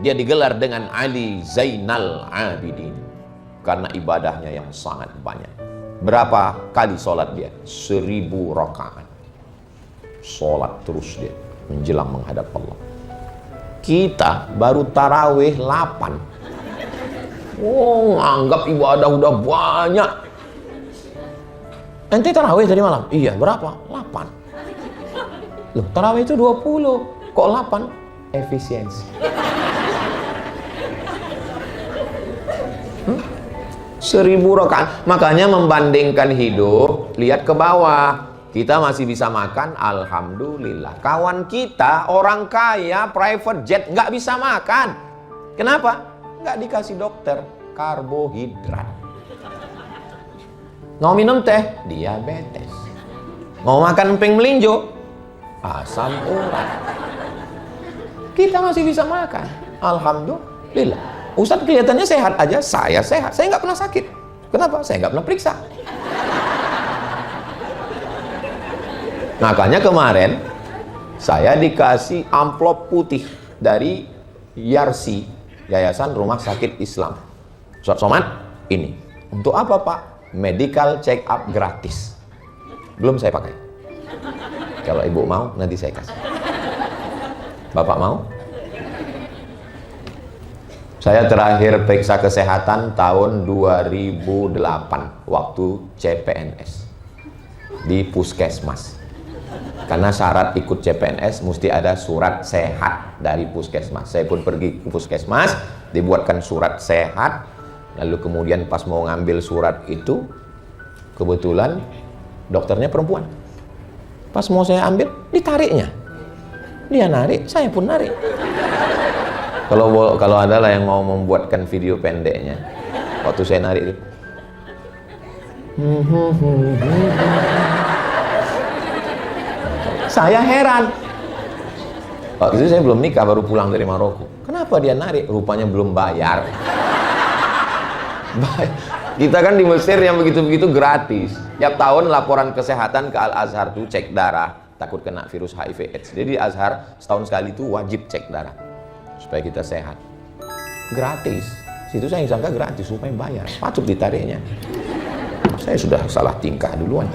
Dia digelar dengan Ali Zainal Abidin karena ibadahnya yang sangat banyak. Berapa kali sholat dia? 1000 rakaat. Sholat terus dia menjelang menghadap Allah. Kita baru tarawih 8. Oh, anggap ibadah udah banyak. Ente tarawih tadi malam? Iya, berapa? 8. Loh, tarawih itu 20. Kok 8? Efisiensi. 1000 rakaat. Makanya membandingkan hidup, lihat ke bawah. Kita masih bisa makan, alhamdulillah. Kawan kita, orang kaya, private jet, nggak bisa makan. Kenapa? Nggak dikasih dokter, karbohidrat. Mau minum teh, diabetes. Mau makan emping melinjo, asam urat. Kita masih bisa makan, alhamdulillah. Ustadz kelihatannya sehat aja, saya sehat. Saya nggak pernah sakit. Kenapa? Saya nggak pernah periksa. Makanya kemarin saya dikasih amplop putih dari YARSI, Yayasan Rumah Sakit Islam. Ustadz Somad, ini untuk apa Pak? Medical check up gratis. Belum saya pakai. Kalau ibu mau, nanti saya kasih. Bapak mau? Saya terakhir periksa kesehatan tahun 2008 waktu CPNS di puskesmas. Karena syarat ikut CPNS mesti ada surat sehat dari puskesmas. Saya pun pergi ke puskesmas, dibuatkan surat sehat. Lalu kemudian pas mau ngambil surat itu, kebetulan dokternya perempuan. Pas mau saya ambil, ditariknya. Dia narik, saya pun narik. Kalau ada lah yang mau membuatkan video pendeknya, waktu saya narik itu. Saya heran. Waktu itu saya belum nikah, baru pulang dari Maroko. Kenapa dia narik? Rupanya belum bayar. Kita kan di Mesir yang begitu-begitu gratis. Tiap tahun laporan kesehatan ke Al-Azhar tuh cek darah, takut kena virus HIV/AIDS. Jadi di Azhar setahun sekali itu wajib cek darah supaya kita sehat. Gratis. Situ saya sangka gratis, supaya bayar. Patut ditariknya. Saya sudah salah tingkah duluan.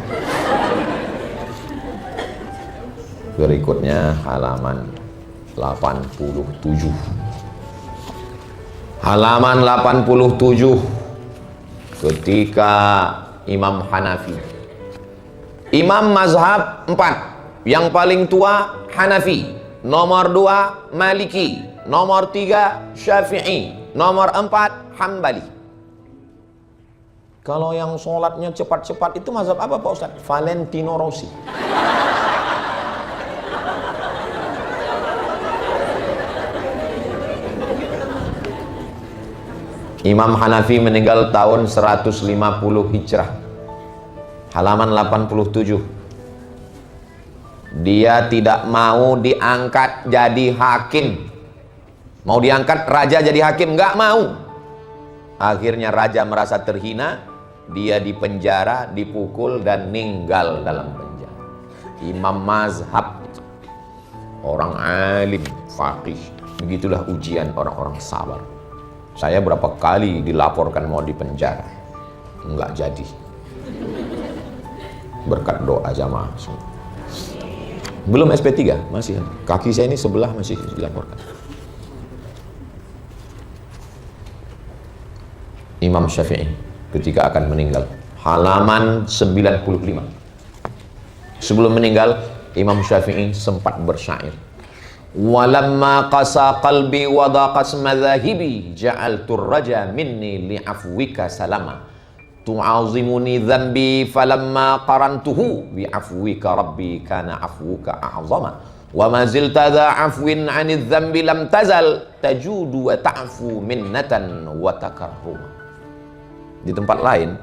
Berikutnya halaman 87. Halaman 87. Ketika Imam Hanafi, Imam mazhab 4, yang paling tua Hanafi, nomor 2 Maliki, nomor 3 Syafi'i, nomor 4 Hambali. Kalau yang sholatnya cepat-cepat itu mazhab apa Pak Ustadz? Valentino Rossi. Imam Hanafi meninggal tahun 150 Hijrah. Halaman 87. Dia tidak mau diangkat jadi hakim. Mau diangkat raja jadi hakim, nggak mau. Akhirnya raja merasa terhina, dia dipenjara, dipukul dan meninggal dalam penjara. Imam mazhab, orang alim, faqih. Begitulah ujian orang-orang sabar. Saya berapa kali dilaporkan mau dipenjara, nggak jadi. Berkat doa jamaah. Belum SP3, masih. Kaki saya ini sebelah masih dilaporkan. Imam Syafi'i ketika akan meninggal, halaman 95. Sebelum meninggal, Imam Syafi'i sempat bersyair. Walamma qasa qalbi wa daqas madhahibi ja'altu raja minni li'afwika salama tu'azimuni dhanbi falamma qarantuhu bi'afwika rabbi kana afwuka a'zama wa ma zilta dha afwin 'anil dhanbi lam tazal tajudu wa ta'fu minnatan wa takarruma. Di tempat lain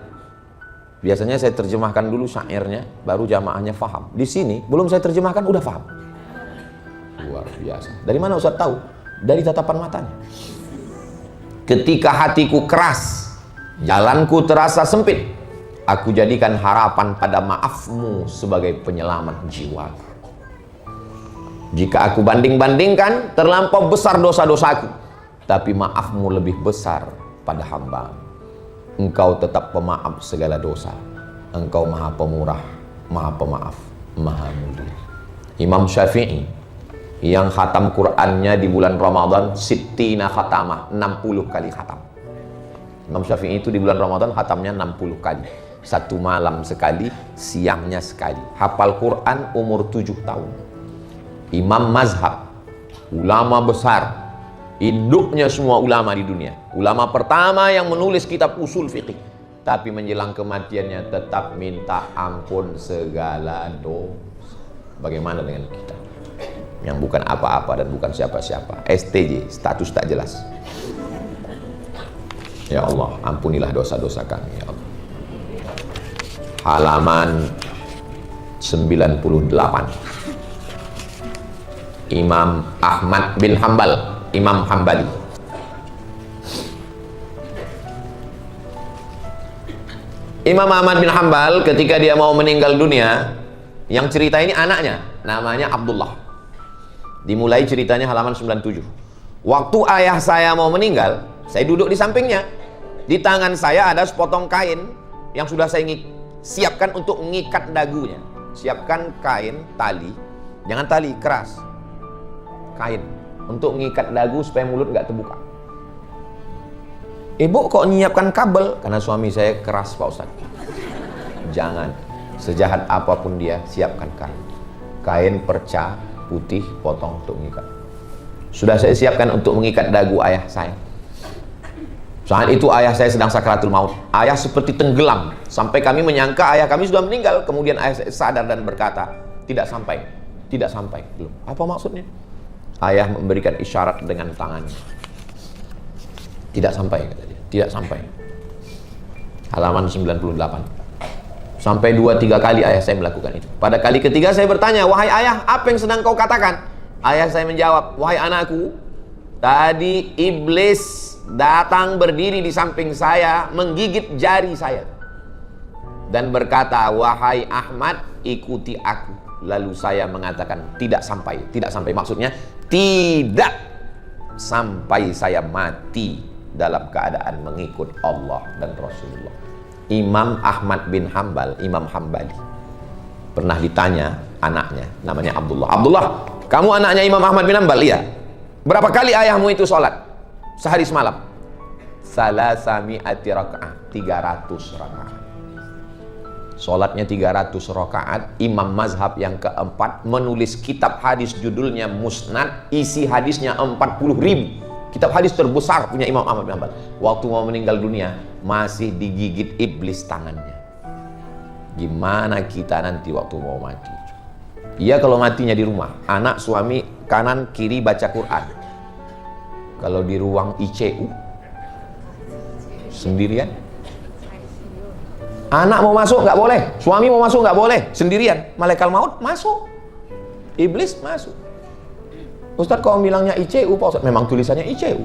biasanya saya terjemahkan dulu syairnya baru jamaahnya faham. Di sini belum saya terjemahkan udah faham. Luar biasa. Dari mana Ustaz tahu? Dari tatapan matanya. Ketika hatiku keras, jalanku terasa sempit, aku jadikan harapan pada maafmu sebagai penyelamat jiwa. Jika aku banding-bandingkan, terlampau besar dosa-dosaku, tapi maafmu lebih besar pada hamba. Engkau tetap pemaaf segala dosa. Engkau maha pemurah, maha pemaaf, maha mulia. Imam Syafi'i yang khatam Qur'annya di bulan Ramadan sittina khatamah, 60 kali khatam. Imam Syafi'i itu di bulan Ramadan khatamnya 60 kali. Satu malam sekali, siangnya sekali. Hafal Qur'an umur 7 tahun. Imam mazhab, ulama besar, induknya semua ulama di dunia. Ulama pertama yang menulis kitab usul fiqih. tapi menjelang kematiannya tetap minta ampun segala dosa. Bagaimana dengan kita yang bukan apa-apa dan bukan siapa-siapa? STJ, status tak jelas. Ya Allah, ampunilah dosa-dosa kami ya Allah. Halaman 98. Imam Ahmad bin Hambal, Imam Hambali. Imam Ahmad bin Hambal ketika dia mau meninggal dunia, yang cerita ini anaknya, namanya Abdullah. Dimulai ceritanya halaman 97. Waktu ayah saya mau meninggal, saya duduk di sampingnya. Di tangan saya ada sepotong kain yang sudah saya siapkan untuk mengikat dagunya. Siapkan kain, tali, jangan tali keras, kain untuk mengikat dagu supaya mulut nggak terbuka. Ibu kok menyiapkan kabel? Karena suami saya keras Pak Ustaz. Jangan, sejahat apapun dia, siapkan kain. Kain perca putih potong untuk mengikat. Sudah saya siapkan untuk mengikat dagu ayah saya. Saat itu ayah saya sedang sakaratul maut. Ayah seperti tenggelam sampai kami menyangka ayah kami sudah meninggal. Kemudian ayah saya sadar dan berkata, tidak sampai belum. Apa maksudnya? Ayah memberikan isyarat dengan tangannya. Tidak sampai, kata dia. Tidak sampai. Halaman 98. Sampai 2-3 kali ayah saya melakukan itu. Pada kali ketiga saya bertanya, wahai ayah, apa yang sedang kau katakan? Ayah saya menjawab, wahai anakku, tadi iblis datang berdiri di samping saya, menggigit jari saya dan berkata, wahai Ahmad, ikuti aku. Lalu saya mengatakan, tidak sampai. Maksudnya tidak sampai saya mati dalam keadaan mengikut Allah dan Rasulullah. Imam Ahmad bin Hambal, Imam Hambali, pernah ditanya anaknya, namanya Abdullah. Abdullah, kamu anaknya Imam Ahmad bin Hambal? Iya. Berapa kali ayahmu itu sholat sehari semalam? Salasami'ati raka'ah, 300 rakaat. Sholatnya 300 rakaat. Imam mazhab yang keempat menulis kitab hadis judulnya Musnad, isi hadisnya 40.000. Kitab hadis terbesar punya Imam Ahmad bin Hambal. Waktu mau meninggal dunia masih digigit iblis tangannya. Gimana kita nanti waktu mau mati? Iya, kalau matinya di rumah, anak suami kanan kiri baca Quran. Kalau di ruang ICU sendirian, anak mau masuk nggak boleh, suami mau masuk nggak boleh, sendirian. Malaikat maut masuk, iblis masuk. Ustadz kok bilangnya ICU Pak Ustadz? Memang tulisannya ICU.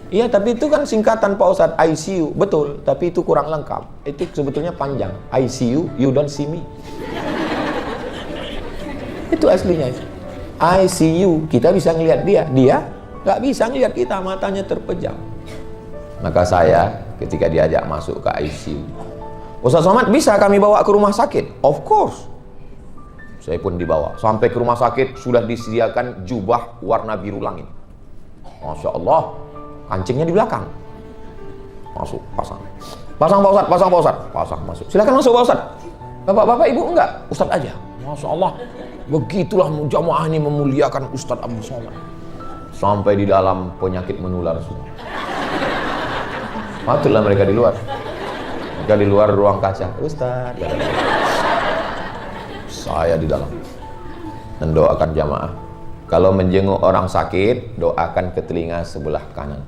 Iya, tapi itu kan singkatan Pak Ustadz, ICU. Betul, tapi itu kurang lengkap. Itu sebetulnya panjang. ICU, you don't see me. Itu aslinya. ICU, kita bisa ngelihat dia. Dia nggak bisa ngelihat kita, matanya terpejam. Maka saya ketika diajak masuk ke ICU, Ustadz Somad, bisa kami bawa ke rumah sakit? Of course. Saya pun dibawa sampai ke rumah sakit, sudah disediakan jubah warna biru langit. Masya Allah, kancingnya di belakang. Masuk, pasang Pak Ustadz, pasang, masuk. Silakan masuk Pak Ustadz. Bapak-bapak, ibu enggak? Ustadz aja. Masya Allah, begitulah jamaah ini memuliakan Ustadz Abdul Somad. Sampai di dalam penyakit menular semua. Patutlah mereka di luar. Mereka di luar ruang kaca. Ustadz, saya di dalam mendoakan jamaah. Kalau menjenguk orang sakit, doakan ke telinga sebelah kanan.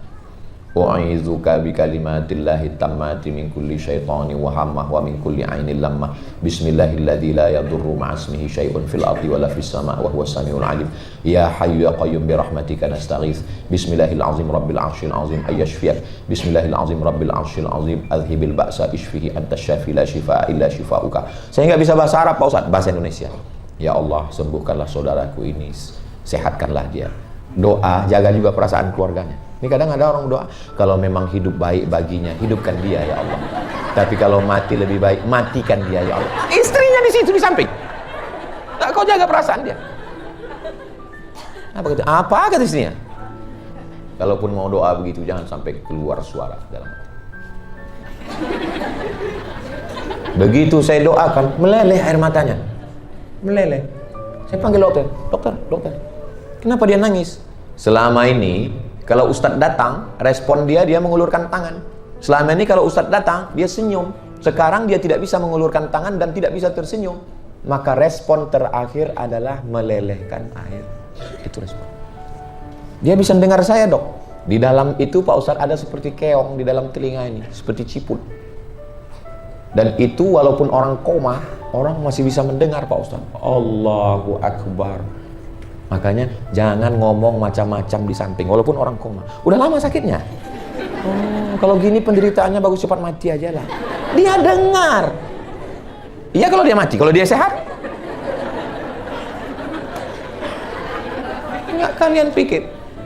U'izuka bikalimatillahi tammati min kulli syaitani wa hammah wa min kulli ainin lammah. Bismillahilladzi la yadurru ma'asmihi syai'un fil ardi wala fis sama' wa huwas samiul alim. Ya hayyu ya qayyum bi rahmatika nastaghits. Bismillahil azim rabbil arsyil azim ayyashfiyak. Bismillahil azim rabbil arsyil azim adhibil ba'sa ishfihi anta syafi la shifaa illa shifauka. Saya enggak bisa bahasa Arab Pak Ustaz, bahasa Indonesia. Ya Allah, sembuhkanlah saudaraku ini, sehatkanlah dia. Doa, jaga juga perasaan keluarganya. Ini kadang ada orang doa, kalau memang hidup baik baginya, hidupkan dia ya Allah. Tapi kalau mati lebih baik, matikan dia ya Allah. Istrinya di situ di samping. Tak, kau jaga perasaan dia. Apa kata istrinya? Kalaupun mau doa begitu, jangan sampai keluar suara dalam hati. Begitu saya doakan, meleleh air matanya. Meleleh. Saya panggil dokter. Kenapa dia nangis? Selama ini kalau Ustadz datang, respon dia mengulurkan tangan. Selama ini kalau Ustadz datang, dia senyum. Sekarang dia tidak bisa mengulurkan tangan dan tidak bisa tersenyum. Maka respon terakhir adalah melelehkan air. Itu respon. Dia bisa dengar saya, Dok. Di dalam itu Pak Ustadz ada seperti keong di dalam telinga ini, seperti ciput. Dan itu walaupun orang koma, orang masih bisa mendengar Pak Ustadz. Allahu Akbar. Makanya jangan ngomong macam-macam di samping, walaupun orang koma. Udah lama sakitnya. Kalau gini penderitaannya bagus cepat mati aja lah. Dia dengar. Iya kalau dia mati, kalau dia sehat. Nggak kalian pikir.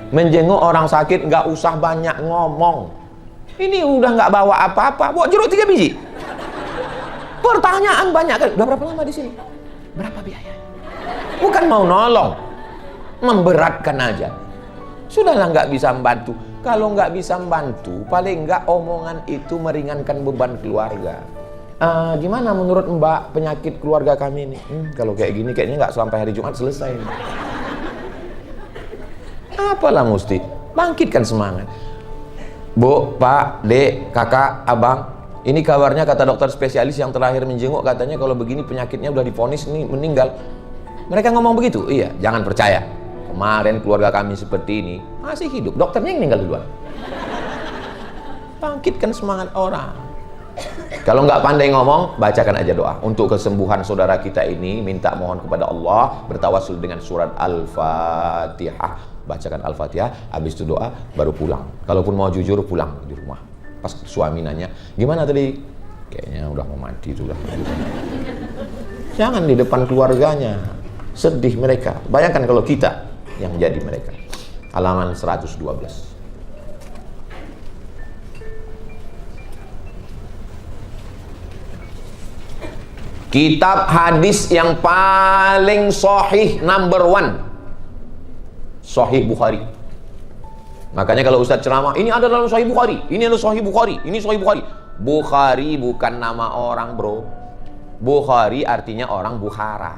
Menjenguk orang sakit nggak usah banyak ngomong. Ini udah nggak bawa apa-apa, bawa jeruk 3 biji. Pertanyaan banyak kan. Udah berapa lama di sini? Berapa biaya? Bukan mau nolong, memberatkan aja. Sudahlah nggak bisa membantu. Kalau nggak bisa membantu, paling nggak omongan itu meringankan beban keluarga. Gimana menurut Mbak penyakit keluarga kami ini? Kalau kayak gini kayaknya nggak sampai hari Jumat selesai. Apalah mesti bangkitkan semangat. Bu, Pak, Dek, Kakak, Abang, ini kabarnya kata dokter spesialis yang terakhir menjenguk, katanya kalau begini penyakitnya udah divonis ini meninggal. Mereka ngomong begitu? Iya, jangan percaya. Kemarin keluarga kami seperti ini masih hidup, dokternya yang meninggal duluan. Bangkitkan semangat orang. Kalau nggak pandai ngomong, bacakan aja doa untuk kesembuhan saudara kita ini. Minta mohon kepada Allah, bertawasul dengan surat Al-Fatihah. Bacakan Al-Fatihah, habis itu doa, baru pulang. Kalaupun mau jujur, pulang di rumah. Pas suami nanya, gimana tadi? Kayaknya udah mau mati sudah. Jangan di depan keluarganya, sedih mereka. Bayangkan kalau kita yang jadi mereka. Halaman 112. Kitab hadis yang paling sahih number 1, Sahih Bukhari. Makanya kalau Ustadz ceramah, ini ada dalam Sahih Bukhari, ini ada Sahih Bukhari, ini Sahih Bukhari. Bukhari bukan nama orang, bro. Bukhari artinya orang Bukhara.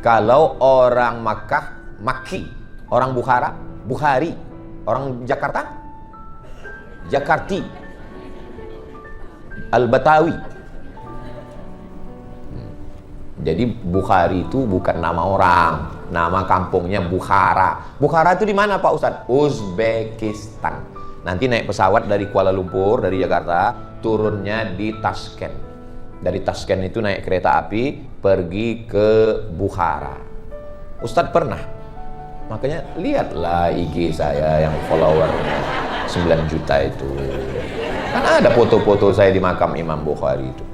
Kalau orang Makkah, Makki. Orang Bukhara, Bukhari. Orang Jakarta, Jakarti. Al-Batawi. Jadi Bukhari itu bukan nama orang, nama kampungnya Bukhara. Bukhara itu di mana Pak Ustadz? Uzbekistan. Nanti naik pesawat dari Kuala Lumpur, dari Jakarta, turunnya di Tashkent. Dari Tashkent itu naik kereta api, pergi ke Bukhara. Ustadz pernah. Makanya lihatlah IG saya yang followernya 9 juta itu. Kan ada foto-foto saya di makam Imam Bukhari itu.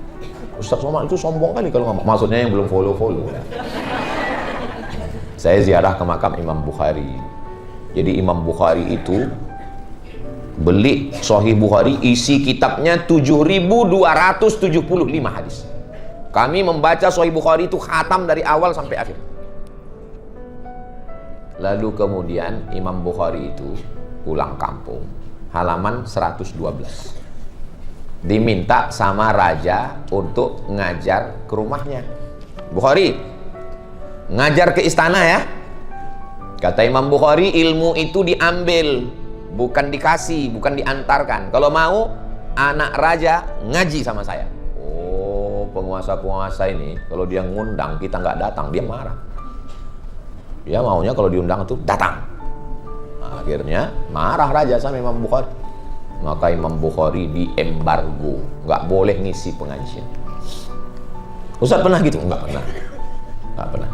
Ustadz Somad itu sombong kali kalau ngomong. Maksudnya yang belum follow-follow ya. Saya ziarah ke makam Imam Bukhari. Jadi Imam Bukhari itu beli Sahih Bukhari, isi kitabnya 7.275 hadis. Kami membaca Sahih Bukhari itu khatam dari awal sampai akhir. Lalu kemudian Imam Bukhari itu pulang kampung, halaman 112. Diminta sama raja untuk ngajar ke rumahnya. Bukhari, ngajar ke istana ya. Kata Imam Bukhari, ilmu itu diambil, bukan dikasih, bukan diantarkan. Kalau mau, anak raja ngaji sama saya. Oh, penguasa-penguasa ini, kalau dia ngundang, kita nggak datang, dia marah. Dia maunya kalau diundang itu datang. Nah, akhirnya marah raja sama Imam Bukhari. Maka Imam Bukhari diembargo, nggak boleh ngisi pengajian. Ustaz pernah gitu? Nggak pernah.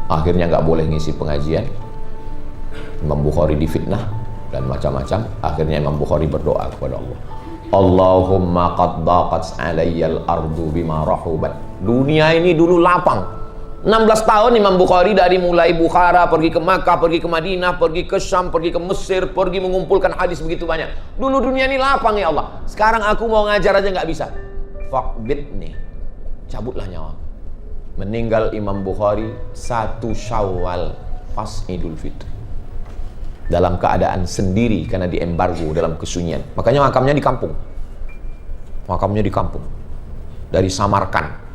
Akhirnya nggak boleh ngisi pengajian. Imam Bukhari difitnah dan macam-macam. Akhirnya Imam Bukhari berdoa kepada Allah. Allahumma qad daqat alayyal ardu bima rahubat. Dunia ini dulu lapang. 16 tahun Imam Bukhari dari mulai Bukhara, pergi ke Makkah, pergi ke Madinah, pergi ke Syam, pergi ke Mesir, pergi mengumpulkan hadis begitu banyak. Dulu dunia ini lapang ya Allah. Sekarang aku mau ngajar aja nggak bisa. Faqbidni, cabutlah nyawa. Meninggal Imam Bukhari 1 Syawal pas Idul Fitri. Dalam keadaan sendiri karena diembargo, dalam kesunyian. Makanya makamnya di kampung. Makamnya di kampung. Dari Samarkand.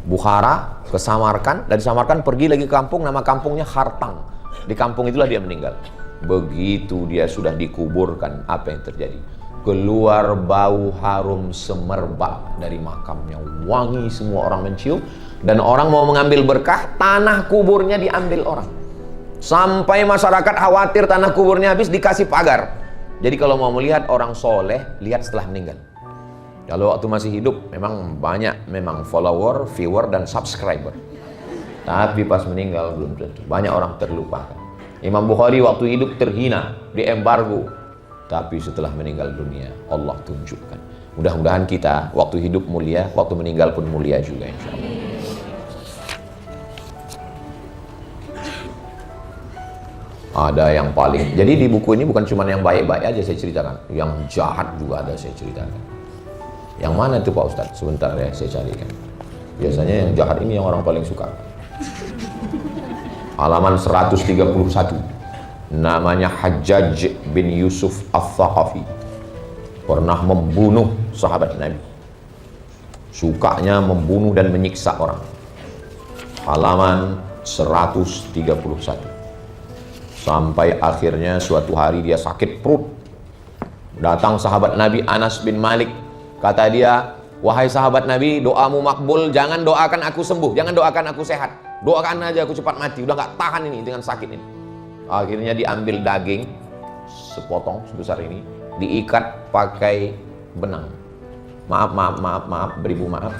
Bukhara ke Samarkand, dari Samarkand pergi lagi ke kampung, nama kampungnya Hartang. Di kampung itulah dia meninggal. Begitu dia sudah dikuburkan, apa yang terjadi? Keluar bau harum semerbak dari makamnya, wangi, semua orang mencium. Dan orang mau mengambil berkah, tanah kuburnya diambil orang. Sampai masyarakat khawatir tanah kuburnya habis, dikasih pagar. Jadi kalau mau melihat orang soleh, lihat setelah meninggal. Kalau waktu masih hidup memang banyak, memang follower, viewer, dan subscriber. Tapi pas meninggal belum tentu. Banyak orang terlupakan. Imam Bukhari waktu hidup terhina, diembargo. Tapi setelah meninggal dunia, Allah tunjukkan. Mudah-mudahan kita waktu hidup mulia, waktu meninggal pun mulia juga, insya Allah. Ada yang paling, jadi di buku ini bukan cuma yang baik-baik aja saya ceritakan, yang jahat juga ada saya ceritakan. Yang mana itu Pak Ustadz? Sebentar ya, saya carikan. Biasanya yang jahat ini yang orang paling suka. Halaman 131. Namanya Hajjaj bin Yusuf Al-Thaqafi. Pernah membunuh sahabat Nabi. Sukanya membunuh dan menyiksa orang. Halaman 131. Sampai akhirnya suatu hari dia sakit perut. Datang sahabat Nabi Anas bin Malik. Kata dia, wahai sahabat Nabi, doamu makbul, jangan doakan aku sembuh, jangan doakan aku sehat. Doakan aja aku cepat mati, udah gak tahan ini dengan sakit ini. Akhirnya diambil daging sepotong sebesar ini, diikat pakai benang. Maaf, beribu maaf.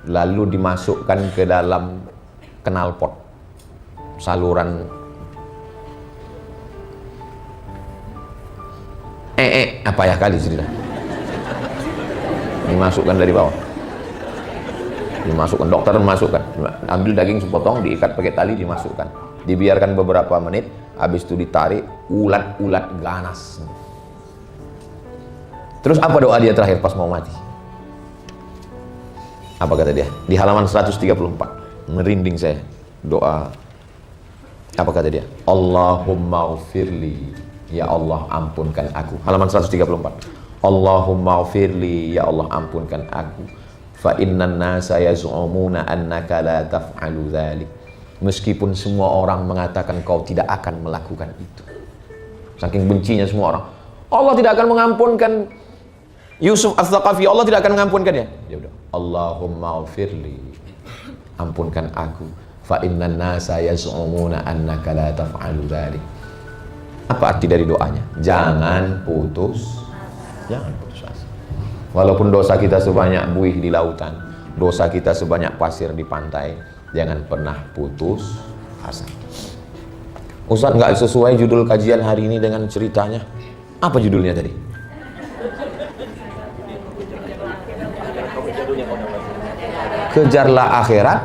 Lalu dimasukkan ke dalam knalpot, saluran apa ya kali cerita. Dimasukkan dari bawah. Dimasukkan, dokter memasukkan. Ambil daging sepotong, diikat pakai tali, dimasukkan. Dibiarkan beberapa menit, habis itu ditarik, ulat-ulat ganas. Terus apa doa dia terakhir pas mau mati? Apa kata dia? Di halaman 134. Merinding saya. Doa. Apa kata dia? Allahumma ghfirli. Ya Allah, ampunkan aku. Halaman 134. Allahumma ghfirli. Ya Allah, ampunkan aku. Fa innan nasa yaz'umuna annaka la taf'alu dzalik. Meskipun semua orang mengatakan kau tidak akan melakukan itu. Saking bencinya semua orang. Allah tidak akan mengampunkan Yusuf Al-Thaqafi. Allah tidak akan mengampunkannya. Ya udah. Allahumma ghfirli. Ampunkan aku. Fa innan nasa yaz'umuna annaka la taf'alu dzalik. Apa arti dari doanya? Jangan putus asa. Walaupun dosa kita sebanyak buih di lautan, dosa kita sebanyak pasir di pantai, jangan pernah putus asa. Ustadz, nggak sesuai judul kajian hari ini dengan ceritanya. Apa judulnya tadi? Kejarlah akhirat,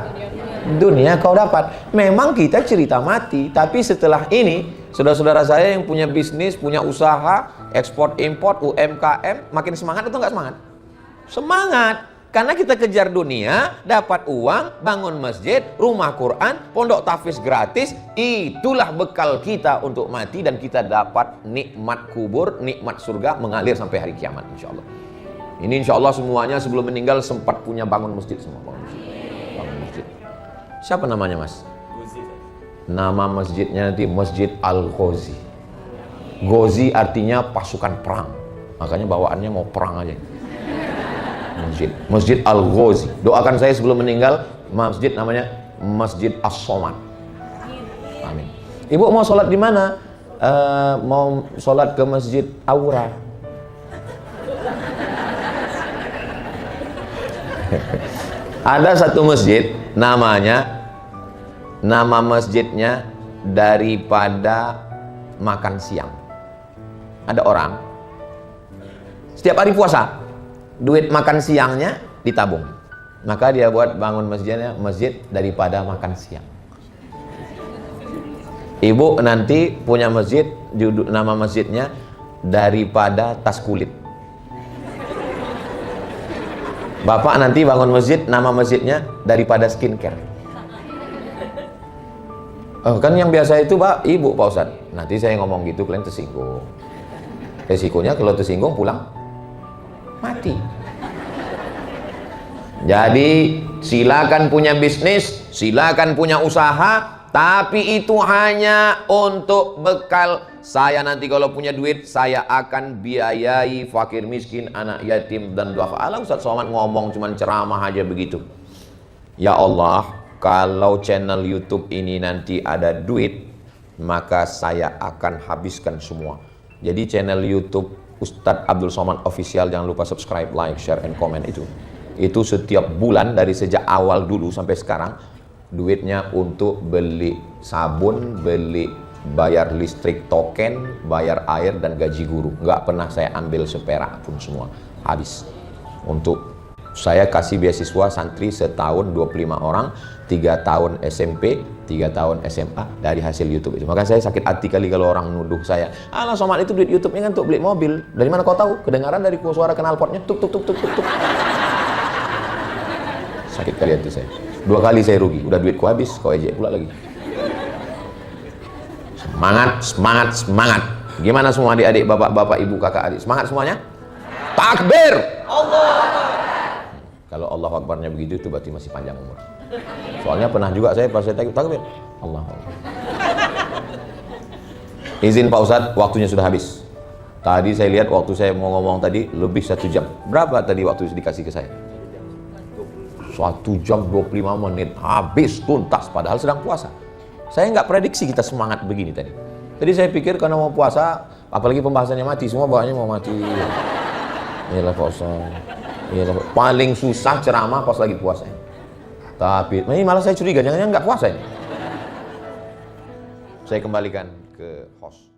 dunia kau dapat. Memang kita cerita mati, tapi setelah ini saudara-saudara saya yang punya bisnis, punya usaha, ekspor import, UMKM, makin semangat atau nggak semangat? Semangat, karena kita kejar dunia, dapat uang, bangun masjid, rumah Quran, pondok tahfiz gratis. Itulah bekal kita untuk mati, dan kita dapat nikmat kubur, nikmat surga mengalir sampai hari kiamat, insya Allah. Ini insya Allah semuanya sebelum meninggal sempat punya bangun masjid semua. Bangun masjid. Siapa namanya Mas? Nama masjidnya nanti Masjid Al-Ghazi. Ghazi artinya pasukan perang. Makanya bawaannya mau perang aja. Masjid Al-Ghazi. Doakan saya sebelum meninggal, masjid namanya Masjid As-Somad. Amin. Ibu mau sholat di mana? Mau sholat ke Masjid Aura. Ada satu masjid nama masjidnya daripada makan siang. Ada orang setiap hari puasa, duit makan siangnya ditabung, maka dia buat bangun masjidnya masjid daripada makan siang. Ibu nanti punya masjid, nama masjidnya daripada tas kulit. Bapak nanti bangun masjid, nama masjidnya daripada skincare. Kan yang biasa itu Pak, Ibu, Pak Ustadz. Nanti saya ngomong gitu kalian tersinggung. Resikonya kalau tersinggung pulang mati. Jadi silakan punya bisnis, silakan punya usaha, tapi itu hanya untuk bekal Saya nanti kalau punya duit, saya akan biayai fakir miskin, anak yatim, dan duafa. Alah, Ustaz Somad ngomong cuman ceramah aja begitu. Ya Allah, kalau channel YouTube ini nanti ada duit, maka saya akan habiskan semua. Jadi channel YouTube Ustadz Abdul Somad Official, jangan lupa subscribe, like, share, and comment itu. Itu setiap bulan dari sejak awal dulu sampai sekarang, duitnya untuk beli sabun, beli bayar listrik token, bayar air, dan gaji guru. Nggak pernah saya ambil seperak pun, semua habis. Untuk saya kasih beasiswa santri setahun 25 orang, 3 tahun SMP, 3 tahun SMA dari hasil YouTube itu. Maka saya sakit hati kali kalau orang nuduh saya, alah Somad itu duit YouTube-nya kan untuk beli mobil. Dari mana kau tahu? Kedengaran dari suara knalpotnya, tuk tuk tuk tuk tuk tuk. Sakit kali hati saya. 2 kali saya rugi, udah duitku habis, kau ejek pula lagi. Semangat, semangat, semangat. Gimana semua adik-adik, bapak-bapak, ibu, kakak, adik? Semangat semuanya? Takbir! Allah. Kalau Allah Akbarnya begitu, itu berarti masih panjang umur. Soalnya pernah juga saya pas saya takbir, Allah Akbar. Izin Pak Ustadz, waktunya sudah habis. Tadi saya lihat waktu saya mau ngomong tadi lebih 1 jam. Berapa tadi waktu dikasih ke saya? 1 jam 25 menit. Habis tuntas, padahal sedang puasa. Saya nggak prediksi kita semangat begini tadi. Jadi saya pikir karena mau puasa, apalagi pembahasannya mati, semua bawaannya mau mati. Iyalah puasa. Iyalah, paling susah ceramah pas lagi puasa. Tapi ini malah saya curiga, jangan-jangan nggak puasa ini. Saya kembalikan ke host.